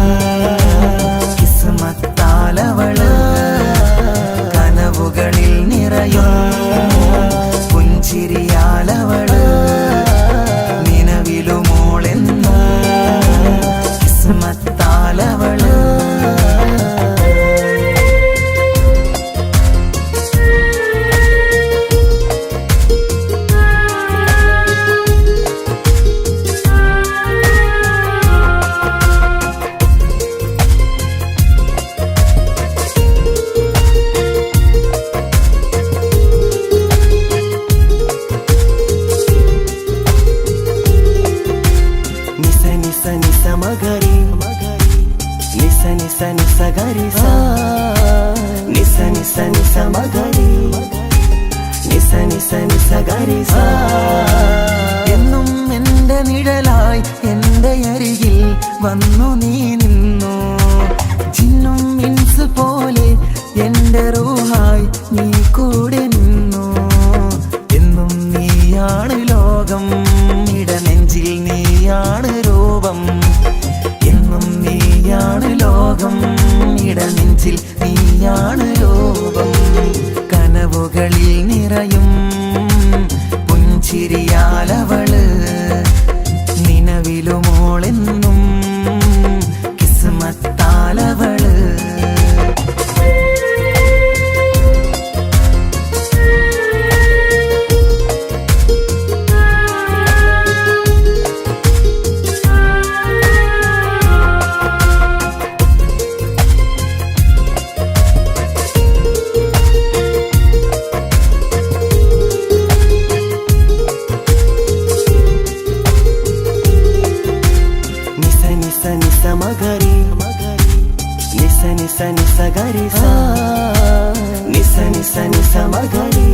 കിസ്മത്താലവള് കനവുകളിൽ നിറയും പുഞ്ചിരിയാലവള് നിലവിലുമോളെന്ന് കിസ്മത്താലവള് മഗരി നിസ നിസ നിസ ഗരി സ നിസ നിസ നിസ മഗരി നിസ നിസ നിസ ഗരി സ എന്നും എന്റെ നിഴലായി എന്റെ അരികിൽ വന്നു നീ നിന്നു ജിന്നും ഇൻസ് പോലെ എന്റെ റൂഹായി നീ കൂടെ നിന്നു എന്നും നീയാണ് ലോകം ഇടനെഞ്ചിൽ നീയാണ് രൂപം എന്നും നീയാണ് ലോകം ഇടനെഞ്ചിൽ നീയാണ് രൂപം കനവുകളിൽ നിറയും പുഞ്ചിരിയാലവള് നിലവിലുമോളെന്നും കിസ്മത്താലവള് മഗരി നിസ നിസ നിസ ഗരി സ നിസ നിസ നിസ മഗരി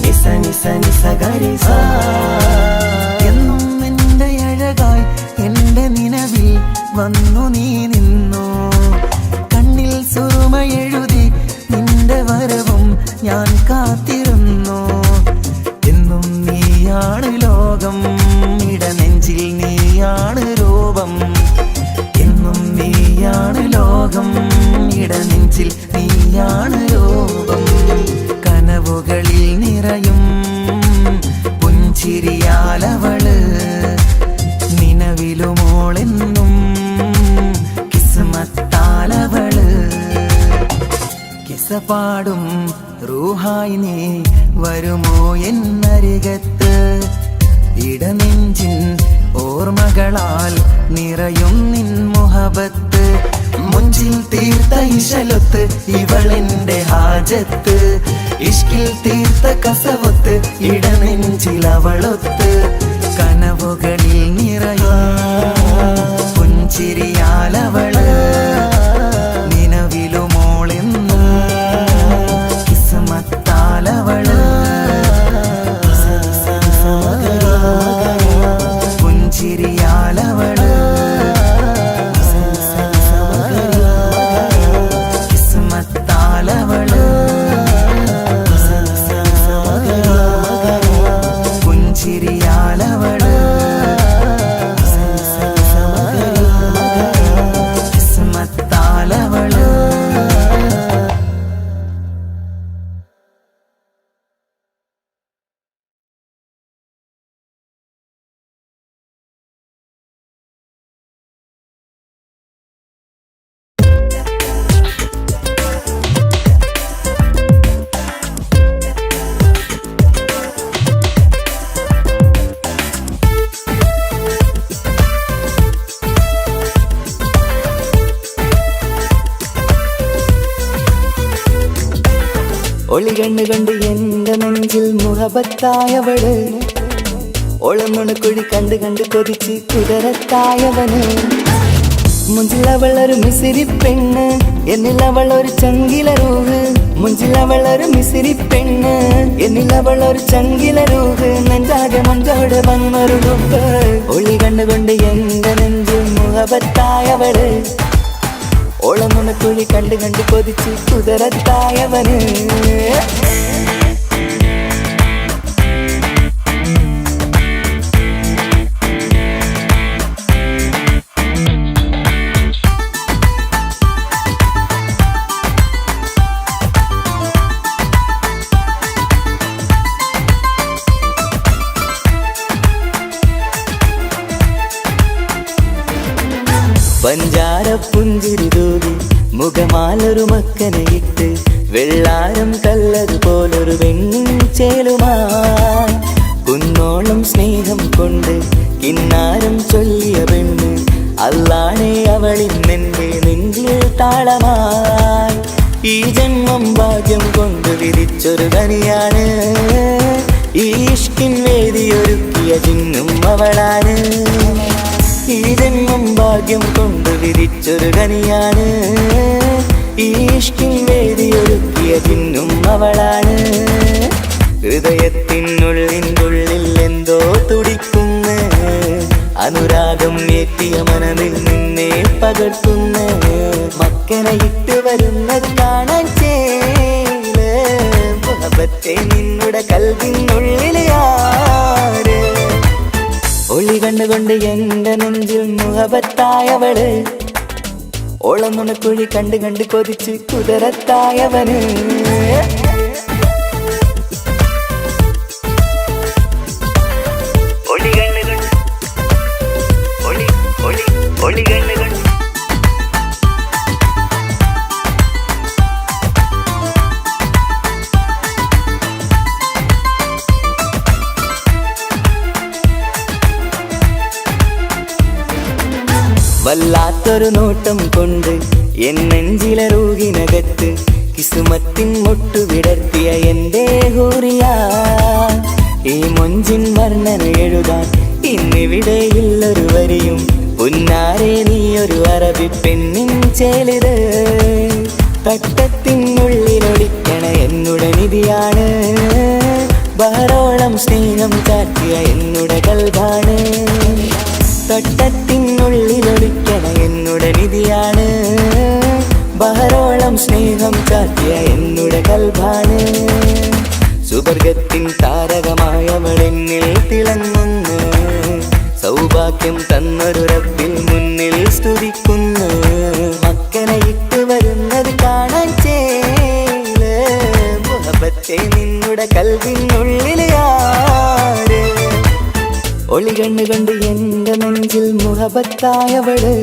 നിസ നിസ നിസ ഗരി സ എന്നും എന്റെ അഴകായി എന്റെ നിലവിൽ വന്നു നീ നിന്നു കണ്ണിൽ സുറുമ എഴുതി നിന്റെ വരവും ഞാൻ കാത്തിരുന്നു എന്നും നീയാണ് ലോകം ഇടനെഞ്ചിൽ നീയാണ് രൂപം എന്നും നീയാണ് ലോകം ഇടനെഞ്ചിൽ നീയാണ് രൂപം കനവുകളിൽ നിറയും പുഞ്ചിരിയാലവള് നിലവിലുമോളെന്നും കിസ്മത്താലവള് കിസ്സ പാടും റൂഹായി നീ വരുമോ എന്നരികത്ത് ഇടനെഞ്ചിൻ ഓർമ്മകളാൽ നിറയും നിൻ മുഹബത്ത് മുഞ്ചിൽ തീർത്ത ഇശലൊത്ത് ഇവളെന്റെ ഹാജത്ത് ഇഷ്കിൽ തീർത്ത കസവത്ത് ഇടനെഞ്ചിൽ അവളൊത്ത് കനവുകളിൽ നിറയും പുഞ്ചിരിയാലവള് നിലവിലുമോളെന്നും കിസ്മത്താലവള് പുഞ്ചിരിയാലവള് കിസ്മത്താലവള് പുഞ്ചിരിയാലവള് ഒളി കണ്ണുകൊണ്ട് എന്റെ നെഞ്ചിൽ മുഹബത്തായവള് ഓളമുണക്കുഴി കണ്ട് കണ്ട് കൊതിച്ച് കുതിരത്തായവന് മുഞ്ചിലവളൊരു മിസിരി പെണ്ണ് എന്നിലവളൊരു ചങ്കില രൂഹ് മുഞ്ചിലവളൊരു മിസിരി പെണ്ണ് എന്നിലവളൊരു ചങ്കില രൂഹ് നെഞ്ചാകെ മഞ്ചോട് വന്നൊരു ലുക്ക് ഒളി കണ്ണുകൊണ്ട് എന്റെ നെഞ്ചിൽ മുഹബത്തായവള് ഓളമുണക്കുഴി കണ്ട് കണ്ട് കൊതിച്ച് കുതിരത്തായവന് പഞ്ചാര പുഞ്ചിരി തൂകി മുഖമാലൊരു മക്കനയിട്ട് വെള്ളാരം കല്ലതുപോലൊരു വെണ്ണിൻ ചേലുമായി കുന്നോളം സ്നേഹം കൊണ്ട് കിന്നാരം ചൊല്ലിയ പെണ്ണ് അല്ലാണേ അവളിന്നെന്റെ നെഞ്ചിൽ താളമായി ഈ ജന്മം ഭാഗ്യം കൊണ്ട് വിധിച്ചൊരു കനിയാണ് ഈ ഇഷ്കിൻ വേദിയൊരുക്കിയ ജിന്നും അവളാണ് ഈ ജന്മം ഭാഗ്യം കൊണ്ട് വിധിച്ചൊരു കനിയാണ് ഈ ഇഷ്കിൻ വേദിയൊരുക്കിയ ജിന്നും അവളാണ് ഹൃദയത്തിനുള്ളിൽ എന്തോ തുടിക്കുന്ന അനുരാഗം ഏറ്റിയ മനമിൽ നിന്നെ പകർത്തുന്ന മക്കനെ ഇട്ട് വരുന്നത് കാണാൻ ചേല് മുഹബത്തെ നിന്നുടെ കൽവിനുള്ളിലെ ആര് ഒളി കണ്ണുകൊണ്ട് എന്റെ നെഞ്ചിൽ മുഹബത്തായവള് ഓളമുണക്കുഴി കണ്ട് കണ്ട് കൊതിച്ച് കുതിരത്തായവന് വല്ലാത്തൊരു നോട്ടം കൊണ്ട് എൻ നെഞ്ചിലെ റൂഹിനകത്ത് കിസുമത്തിൻ മുട്ടു വിടർത്തിയ എന്റെ ഹൂറിയ ഈ മൊഞ്ചിൻ വർണ്ണന എഴുതാൻ ഇന്നിവിടെയുള്ളൊരു വരിയും പുന്നാരെ നീയൊരു അറബി പെണ്ണിൻ ചേലിത് തട്ടത്തിനുള്ളിലൊളിക്കണ എന്നുടെ നിധിയാണ് ബഹറോളം സ്നേഹം ചാറ്റിയ എന്നുടെ കൽബാണ് തട്ടത്തിനുള്ളിലൊളിക്കണ എന്നുടെ നിധിയാണ് ബഹറോളം സ്നേഹം ചാറ്റിയ എന്നുടെ കൽബാണ് സുവർഗത്തിൻ താരകമായവളെന്നിൽ തിളങ്ങുന്നു സൗഭാഗ്യം തന്നൊരു റബ്ബിൽ മുന്നിൽ സ്തുതിക്കുന്നു മക്കനെ ഇട്ട് വരുന്നത് കാണാൻ ചേല് മുഹബത്തെ നിന്നുടെ കൽവിനുള്ളിലെ ആര് ഒളി കണ്ണുകൊണ്ട് എന്റെ നെഞ്ചിൽ മുഹബത്തായവള്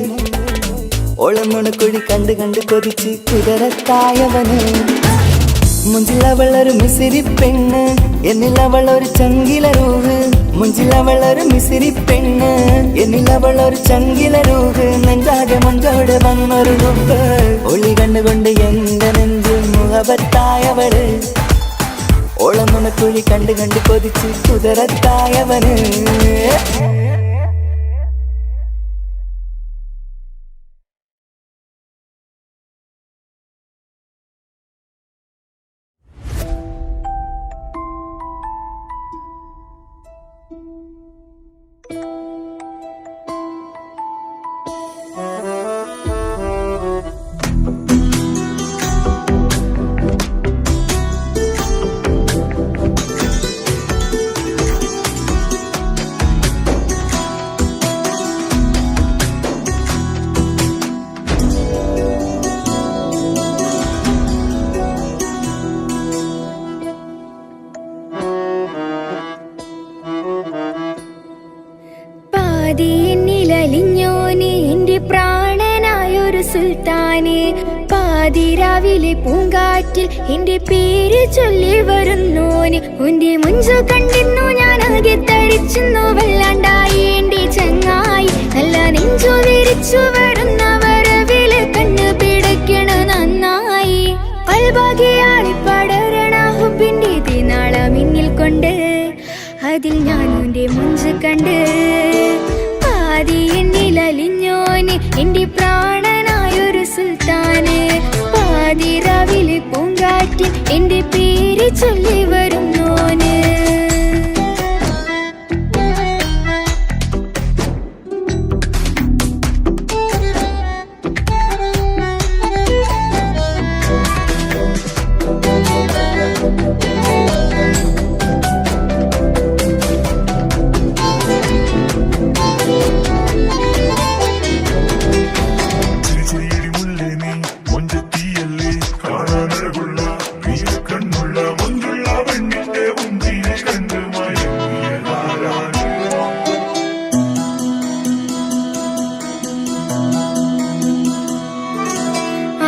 ഓളമുണക്കുഴി കണ്ട് കണ്ട് കൊതിച്ച് കുതിരത്തായവന് മുഞ്ചിലവളൊരു മിസിരി പെണ്ണ് എന്നിലവളൊരു ചങ്കില രൂഹ് മുഞ്ചിലവളൊരു മിസിരി പെണ്ണ് എന്നിലവളൊരു ചങ്കില രൂഹ് നെഞ്ചാകെ മഞ്ചോട് വന്നൊരു ലുക്ക് ഒളി കണ്ണുകൊണ്ട് എന്റെ നെഞ്ചിൽ മുഹബത്തായവള് ഓളമുണക്കുഴി കണ്ട് കണ്ട് കൊതിച്ച് കുതിരത്തായവന് എന്നിലലിഞ്ഞോനെ എന്റെ പ്രാണനായൊരു സുൽത്താനെ പാതിരാവിലെ പൂങ്കാറ്റിൽ എന്റെ പേര് ചൊല്ലി വരുന്നോന് എന്റെ മുഞ്ചു കണ്ടിരുന്നു ഞാൻ ആകെ തരിച്ചു വല്ലാണ്ടായി എന്റെ ചങ്ങായി നല്ല നെഞ്ചു വിരിച്ചു വരുന്ന വരവില് കണ്ണു പിടയ്ക്കണ നന്നായി പൽഭാഗ്യാളി പടരണ അതിൽ ഞാനുന്റെ മുഞ്ച് കണ്ട് പാതി എന്നിലലിഞ്ഞോന് എന്റെ പ്രാണനായൊരു സുൽത്താന് പാതിരാവിലെ പൂങ്കാറ്റിൽ എന്റെ പേര് ചൊല്ലി വരുന്നോന്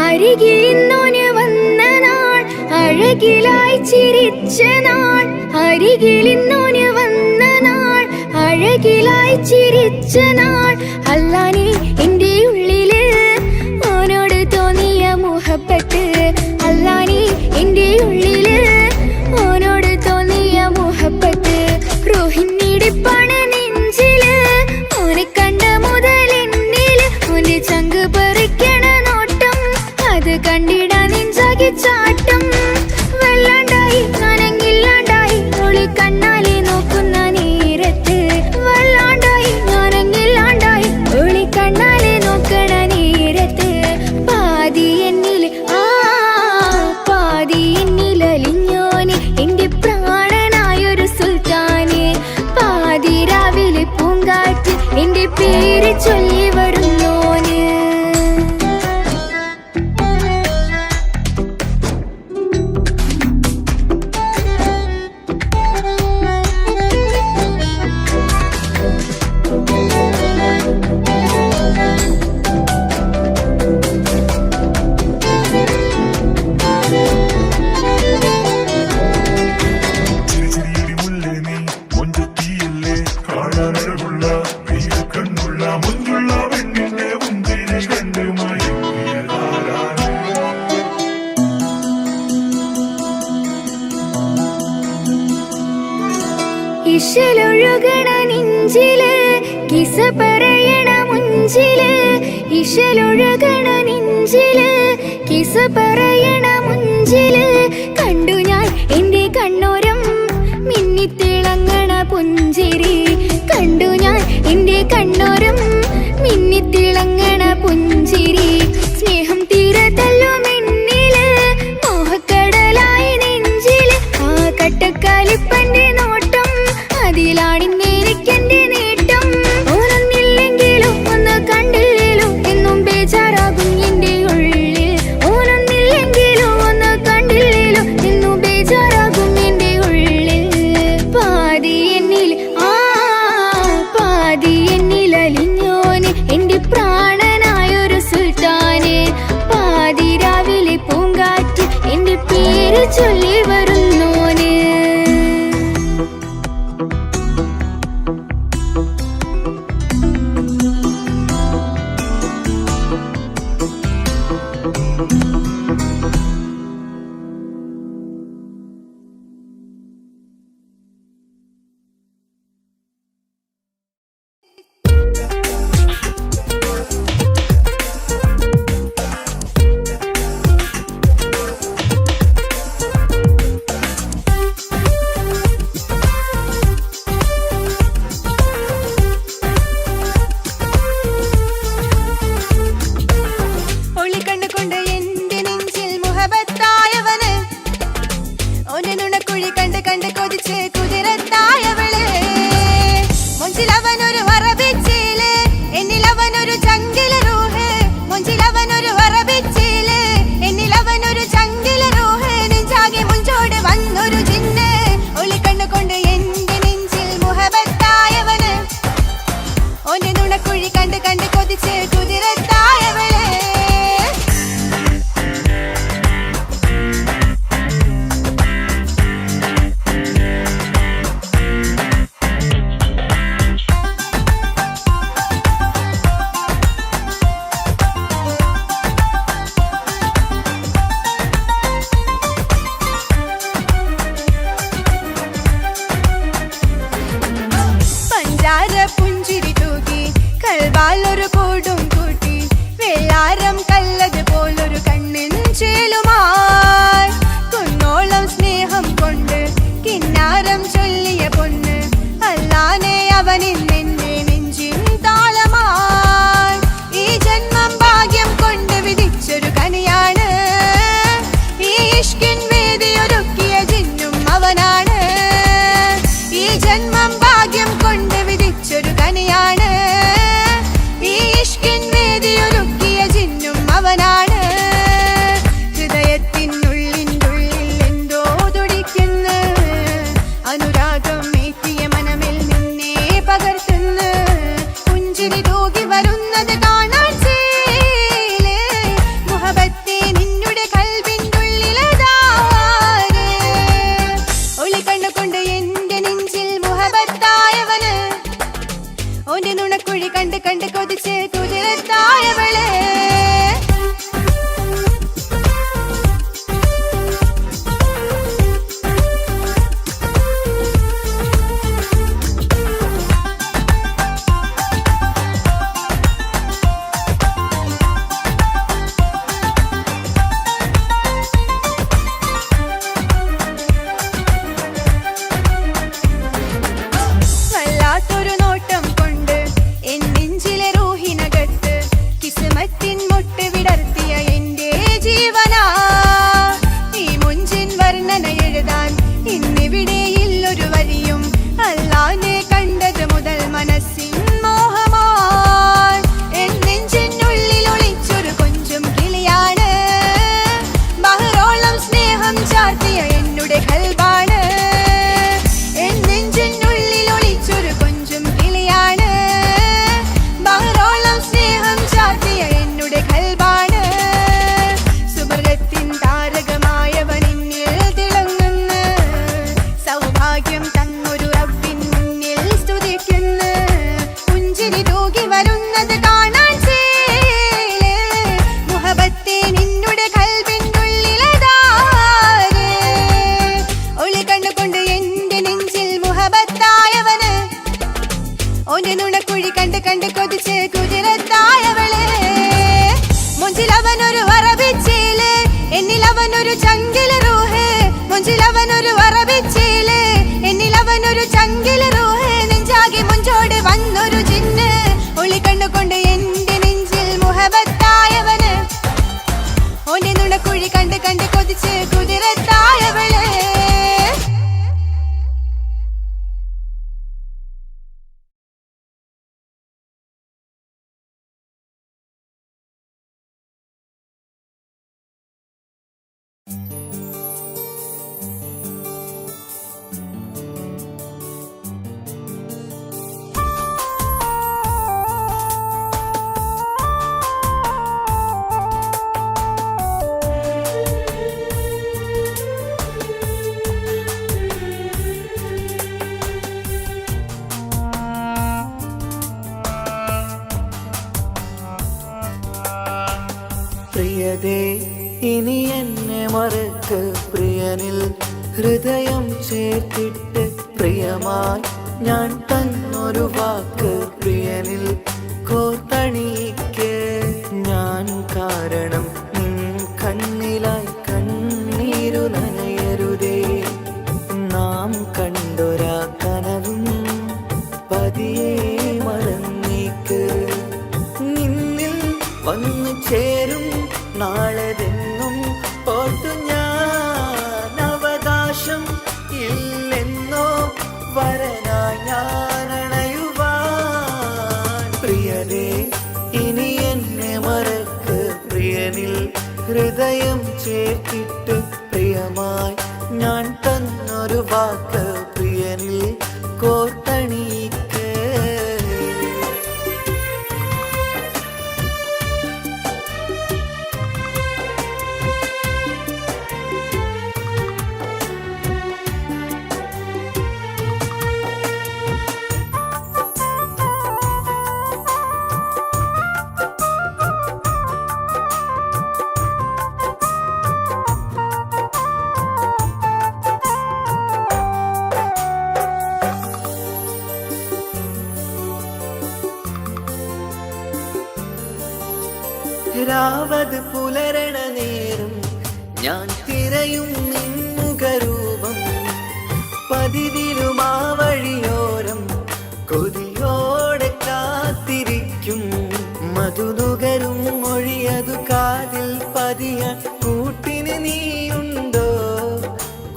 അരികിലിന്നോന് വന്ന നാൾ അഴകിലായി ചിരിച്ച നാൾ അരികിലിന്നോന് വന്ന നാൾ അഴകിലായി ചിരിച്ച നാൾ അല്ലാനെ എന്റെ ഉള്ളില് ഓനോട് തോന്നിയ മുഹബത്ത് അല്ലാനെ എന്റെ ഉള്ളില് ഓനോട് തോന്നിയ മുഹബത്ത് റോഹിണിടിപ്പാണ് നെഞ്ചില് ഓനെ കണ്ട മുതൽ എന്നില് ഓന്റെ ചങ്ക് പറിക്കണ നോട്ടം അത് കണ്ടിട നെഞ്ചാകി ചാട്ടം വല്ലാണ്ടായി ഞാനങ്ങില്ലാണ്ടായി ഒളി കണ്ണാലെ നോക്കുന്ന നേരത്ത് വല്ലാണ്ടായി ഞാനങ്ങില്ലാണ്ടായി ഒളി കണ്ണാലെ നോക്കണ നേരത്ത് പാതി എന്നിൽ പാതി എന്നിലലിഞ്ഞോന് എന്റെ പ്രാണനായൊരു സുൽത്താന് പാതിരാവിലെ പൂങ്കാറ്റ് എന്റെ പേര് ചൊല്ലി വരുന്നോന് ഇശലൊഴുകണ നെഞ്ചില് കിസ പറയണ മുഞ്ചില് ഇശലൊഴുകണ നെഞ്ചില് കിസ പറയണ മുഞ്ചില് കണ്ടു ഞാൻ എന്റെ കണ്ണോരം മിന്നിത്തിളങ്ങണ പുഞ്ചിരി കണ്ടു ഞാൻ എന്റെ കണ്ണോരം മിന്നിത്തിളങ്ങണ പുഞ്ചിരി സ്നേഹം തീരത്തല്ലും എന്നില് മോഹക്കടലായി നെഞ്ചില് ആ കട്ടക്കാലിപ്പന്റെ നോട്ടം അതിലാണിന്നെനിക്കെന്റെ നേട്ടം ഓനൊന്നില്ലെങ്കിലും ഒന്ന് കണ്ടില്ലേലും എന്നും ബേജാറാകും എന്റെ ഉള്ളിൽ ഓനൊന്നില്ലെങ്കിലും ഒന്ന് കണ്ടില്ലേലും എന്നും ബേജാറാകും എന്റെ ഉള്ളിൽ പാതി എന്നിൽ പാതി എന്നിലലിഞ്ഞോന് എന്റെ പ്രാണനായൊരു സുൽത്താന് പാതിരാവിലെ പൂങ്കാറ്റ് എന്റെ പേര് ചൊല്ലി വരുന്നോന് മിഴി കണ്ട് കണ്ട് കൊതിച്ച് കുതിരത്തായവളെ. പ്രിയതേ ഇനി എന്നെ മറക്ക് പ്രിയനിൽ ഹൃദയം ചേർത്തിട്ട് പ്രിയമായി ഞാൻ തന്നൊരു വാക്ക് പ്രിയനിൽ കോർത്തണിക്ക്. ഞാൻ കാരണം നിൻ കണ്ണിലായി കണ്ണീരു നനയരുതേ. നാം കണ്ടൊരാ കനവും പതിയെ മറന്നേക്ക്. നിന്നിൽ വന്നു ചേരും നാളെതെന്നും ഓർത്തു ഞാൻ. അവകാശം ഇല്ലെന്നോ വരനായി ഞാൻ അണയുവാൻ. പ്രിയനേ ഇനി എന്നെ മറക്ക് പ്രിയനിൽ ഹൃദയം ചേർത്തിട്ട് പ്രിയമായി ഞാൻ തന്നൊരു വാക്ക് പ്രിയനിൽ കോർത്തണിക്ക്. രാവത് പുലരണ നേരം ഞാൻ തിരയും നിൻമുഖരൂപം. പതിവിലും ആ വഴിയോരം കൊതിയോടെ കാത്തിരിക്കും. മധുനുകരും മൊഴിയതു കാതിൽ പതിയാൻ കൂട്ടിന് നീയുണ്ടോ?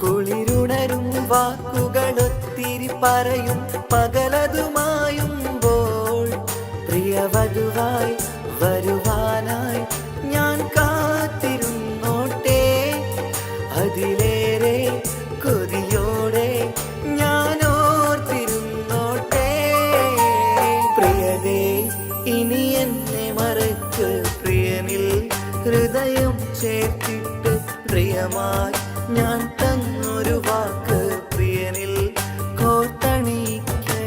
കുളിരുണരും വാക്കുകളൊത്തിരി പറയും പകലതുമായുമ്പോൾ. പ്രിയവധുവായി വരുവാനായി ഞാൻ കാത്തിരുന്നോട്ടെ. അതിലേറെ കൊതിയോടെ ഞാൻ ഓർത്തിരുന്നോട്ടെ. പ്രിയതേ ഇനി എന്നെ മറക്ക് പ്രിയനിൽ ഹൃദയം ചേർത്തിട്ട് പ്രിയമായി ഞാൻ തന്നൊരു വാക്ക് പ്രിയനിൽ കോർത്തണിക്ക്.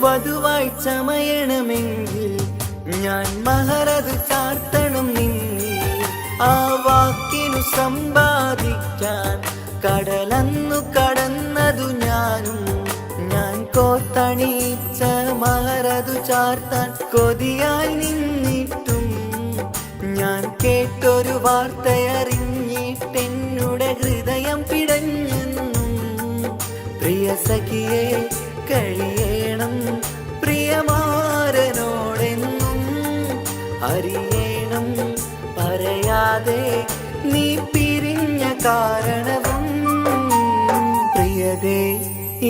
വധുവായി ചമയണമെങ്കിൽ ഞാൻ മഹറത് ചാർത്തണം നിന്നിൽ. ആ വാക്കിനു സമ്പാദിക്കാൻ കടലന്നു കടന്നതു ഞാനും. ഞാൻ കോർത്തണിച്ച മഹറതു ചാർത്താൻ കൊതിയായി നിന്നിട്ടും ഞാൻ കേട്ടൊരു വാർത്തയറിഞ്ഞിട്ടെന്നുടെ ഹൃദയം പിടഞ്ഞെന്നും. പ്രിയ സഖിയെ കഴിയണം പ്രിയമാരനോടെന്നും. അറിയണം പറയാതെ നീ പിരിഞ്ഞ കാരണവും. പ്രിയതേ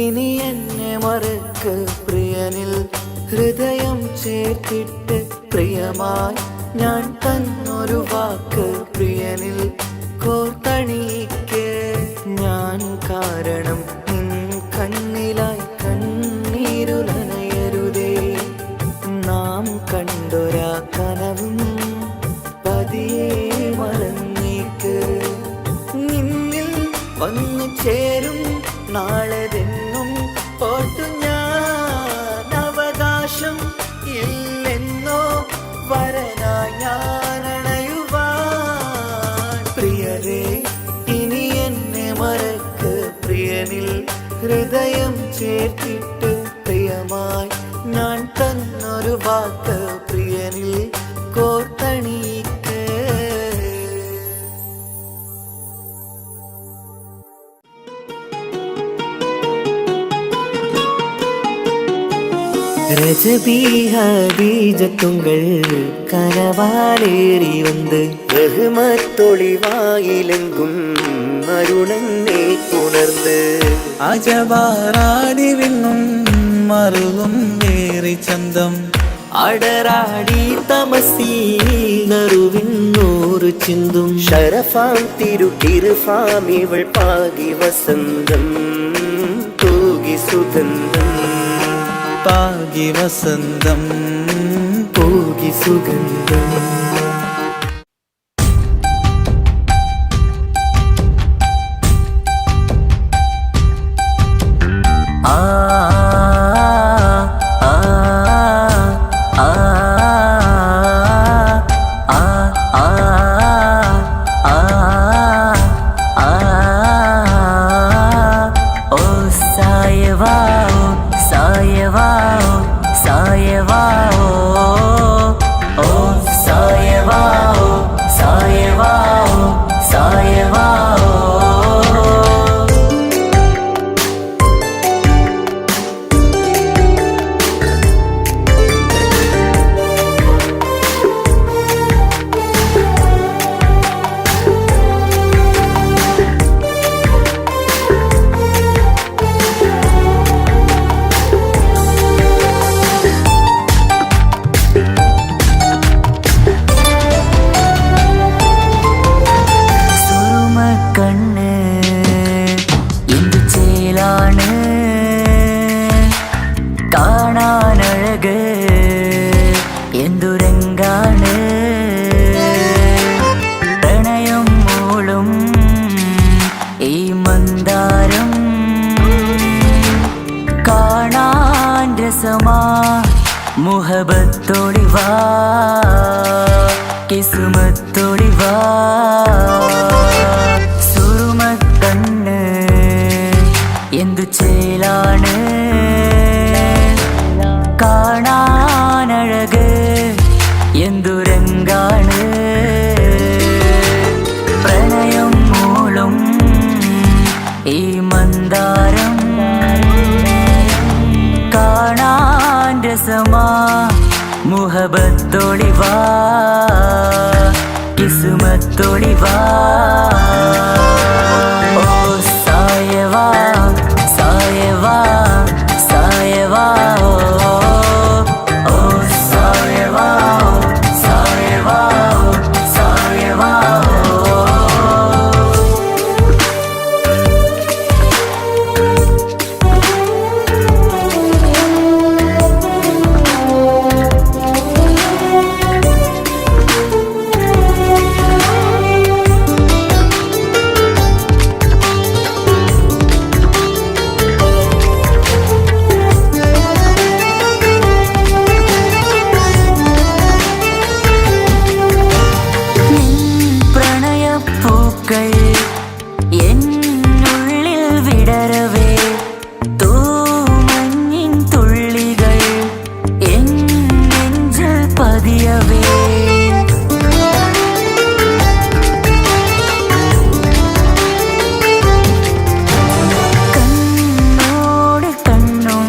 ഇനി എന്നെ മറക്ക് പ്രിയനിൽ ഹൃദയം ചേർത്തിട്ട് പ്രിയമായി ഞാൻ തന്നൊരു വാക്ക് പ്രിയനിൽ കോർത്തണിക്ക്. ഞാൻ കാരണം നിൻ കണ്ണിലായി കണ്ണീരു നനയരുതേ. നാം കണ്ടൊരാ കനവും പതിയെ മറന്നേക്ക്. നിന്നിൽ വന്നു ചേരും നാളെതെന്നും ഓർത്തു ഞാൻ. അവകാശം ഇല്ലെന്നോ ഞാനണയുവാൻ പ്രിയരേ ഇനി എന്നെ മറക്ക് പ്രിയനിൽ ഹൃദയം ചേർത്തിട്ട് പ്രിയമായി ഞാൻ തന്നൊരു വാക്ക് പ്രിയനിൽ കോർത്തണിക്ക് ரஜபி ஹபீஜத்துங்கள் கனவாலேறி வந்து ரஹ்மத்தொளிவாயிலெங்கும் அருணன்னே உணர்ந்து അജവാറാടി വിണ്ണും മറുകും വേറി ചന്തം അടരാടി തമസീനറുവിന്നൂറ് ചിന്തും ഷറഫാം തിരുട്ടിരുഫാം ഇവൾ പാകി വസന്തം തൂകി സുഗന്ധം പാകി വസന്തം തൂകി സുഗന്ധം മുഹബത്തൊളിവാ കിസ്മത്തൊളിവാ സുറുമക്കണ്ണ് എന്തു ചേലാണ് കാണാനഴക് എന്തുരങ്കാണ് പ്രണയം മൂളും ഈ മന്ദാരം കാണാൻ രസമാ മുഹബത്തൊളിവാ കിസ്മത്തൊളിവാ ഓ സായവാ സായവാ സായവാ ഓ സായവാ സായവാ സായവാ എന്നുള്ളിൽ വിടരവേ തൂമഞ്ഞിൻ തുള്ളികൾ എൻ നെഞ്ചിൽ പതിയവേ കണ്ണോട് കണ്ണും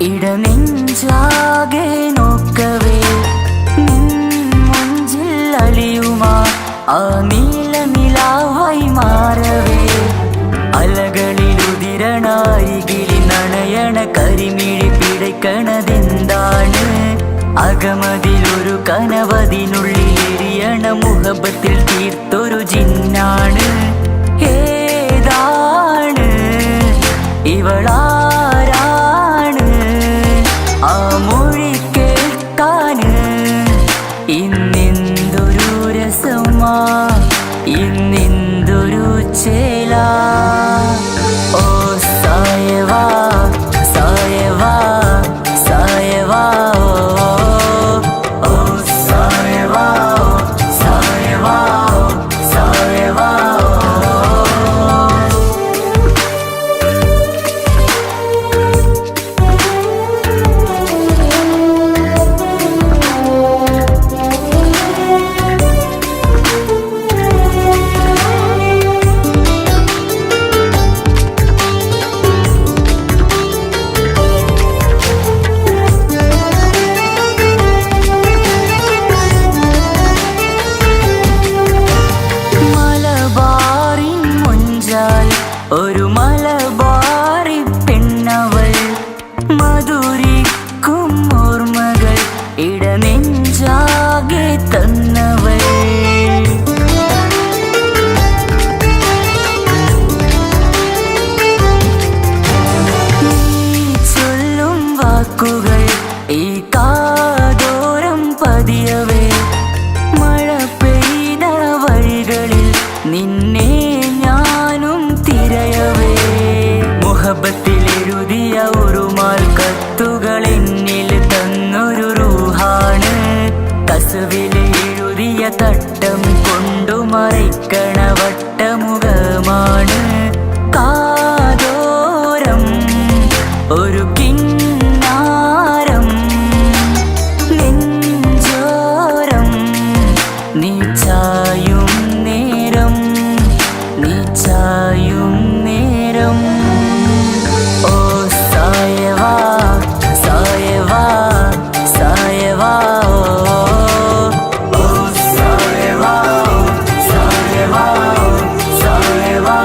ഇടനെഞ്ചാകെ നോക്കവേ നിൻ മുഞ്ചിൽ അലിയുമാ ആ നീല നിലാവായി മാറവേ അലകളിലുതിരണാരികിലി നണയണ കരിമിഴി പിടയ്ക്കണതെന്താണ് അകമതിലൊരു കനവതിനുള്ളിൽ എരിയണ മുഹബത്തിൽ തീർത്തൊരു ജിന്നാണ് ഏതാണ് ഇവളാരാണ് ആ മൊഴി കേൾക്കാന് ഇന്നെന്തൊരു രസമാ ഇന്നെന്തൊരു ചേലാ ഓ സായവാ സായവാ സായവാ ഓ സായവാ വലിയ തട്ടം കൊണ്ടു മറയ്ക്കണ വട്ടമുഖമാണ് കാതോരം ഒരു കിന്നാരം നെഞ്ചോരം നീ ചായും നേരം നീ ചായും നേരം ഓ സായവാ സായവാ സായവാ ഓ സായവാ സായവാ സായവാ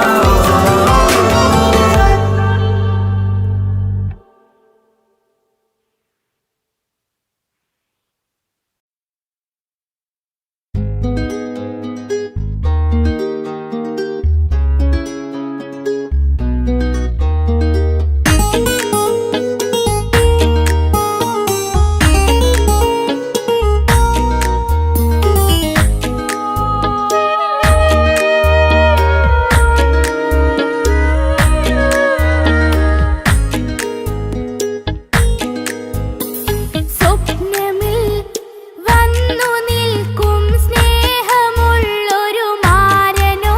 സ്വപ്നമിൽ വന്നു നിൽക്കും സ്നേഹമുള്ളൊരു മാരനോ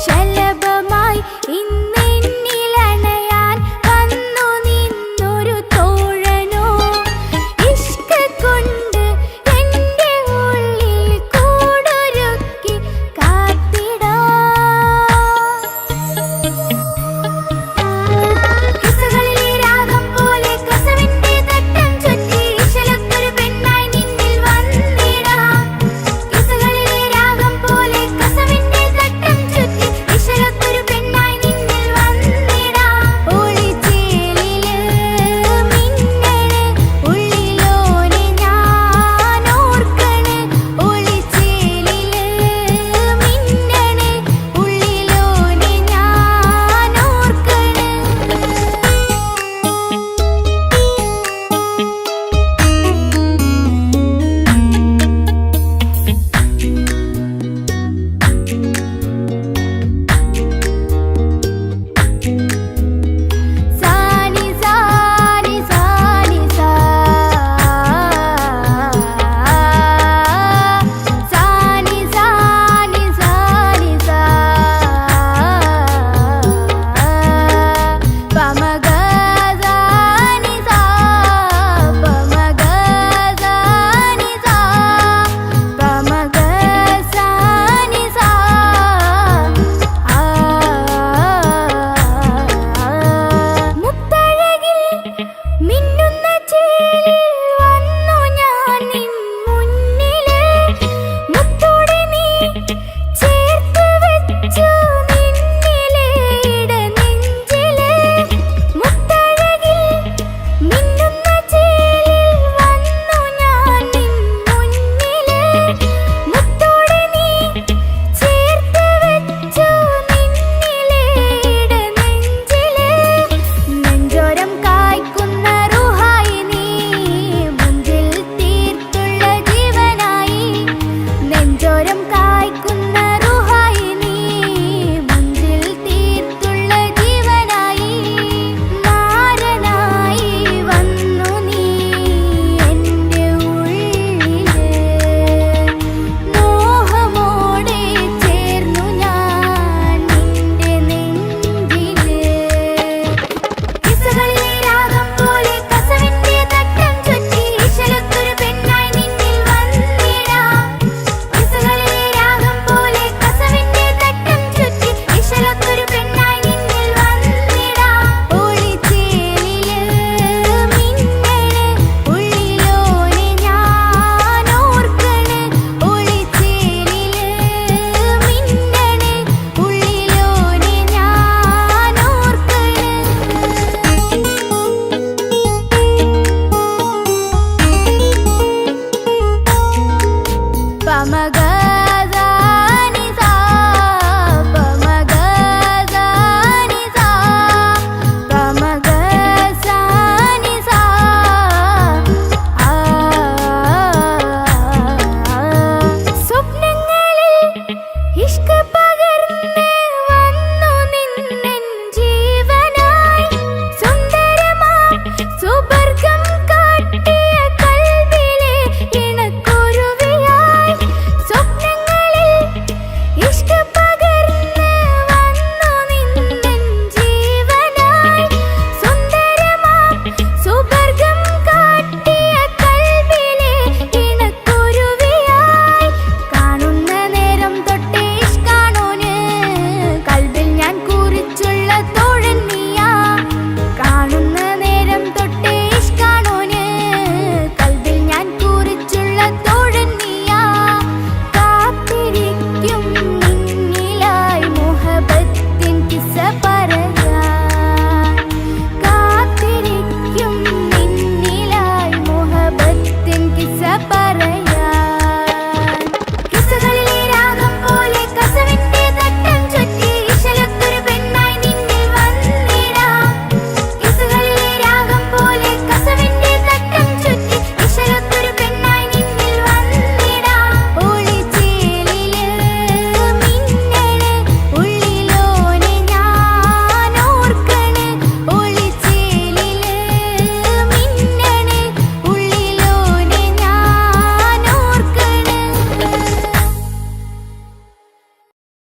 ശലഭമായി ഇന്നെന്നിലണയാൻ വന്നു നിന്നൊരു തോഴനോ ഇഷ്ക് കൊണ്ട് എൻ്റെ ഉള്ളിൽ കൂടൊരുക്കി കിസ്സകളിലെ രാഗം പോലെ കസവിന്റെ തട്ടം ചുറ്റി ഇശലൊത്തൊരു പെണ്ണായി നിന്നിൽ വന്നിടാം കിസ്സകളിലെ രാഗം പോലെ കസവിന്റെ തട്ടം ചുറ്റി ഇശലൊത്തൊരു പെണ്ണായി നിന്നിൽ വന്നിടാം ഒളിച്ചേലില് മിന്നണ് ഉള്ളിലോനെ ഞാൻ ഓർക്കണ് ഒളിച്ചേലില് മിന്നണ് ഉള്ളിലോനെ ഞാൻ ഓർക്കണ് സാനി സാനി സാനി സാ സാനി സാനി സാനി സാ പമഗ സാനി സാ പമഗ സാനി സാ പമഗ സാനി സാ മുത്തഴകിൽ മിന്നുന്ന ചേലിൽ വന്നു ഞാൻ നിൻ മുന്നില് മുത്തോടെ നീ ചേർത്ത് വെച്ചു നിന്നിലെ ഇടനെഞ്ചില് മുത്തഴകിൽ മിന്നുന്ന ചേലിൽ വന്നു ഞാൻ നിൻ മുന്നില് മുത്തോടെ നീ ചേർത്ത് വെച്ചു നിന്നിലെ ഇടനെഞ്ചില് നെഞ്ചോരം കായ്ക്കുന്ന റുഹായി നീ മുഞ്ചിൽ തീർത്തുള്ള ജീവനായി നെഞ്ചോരം കായ്ക്കുന്ന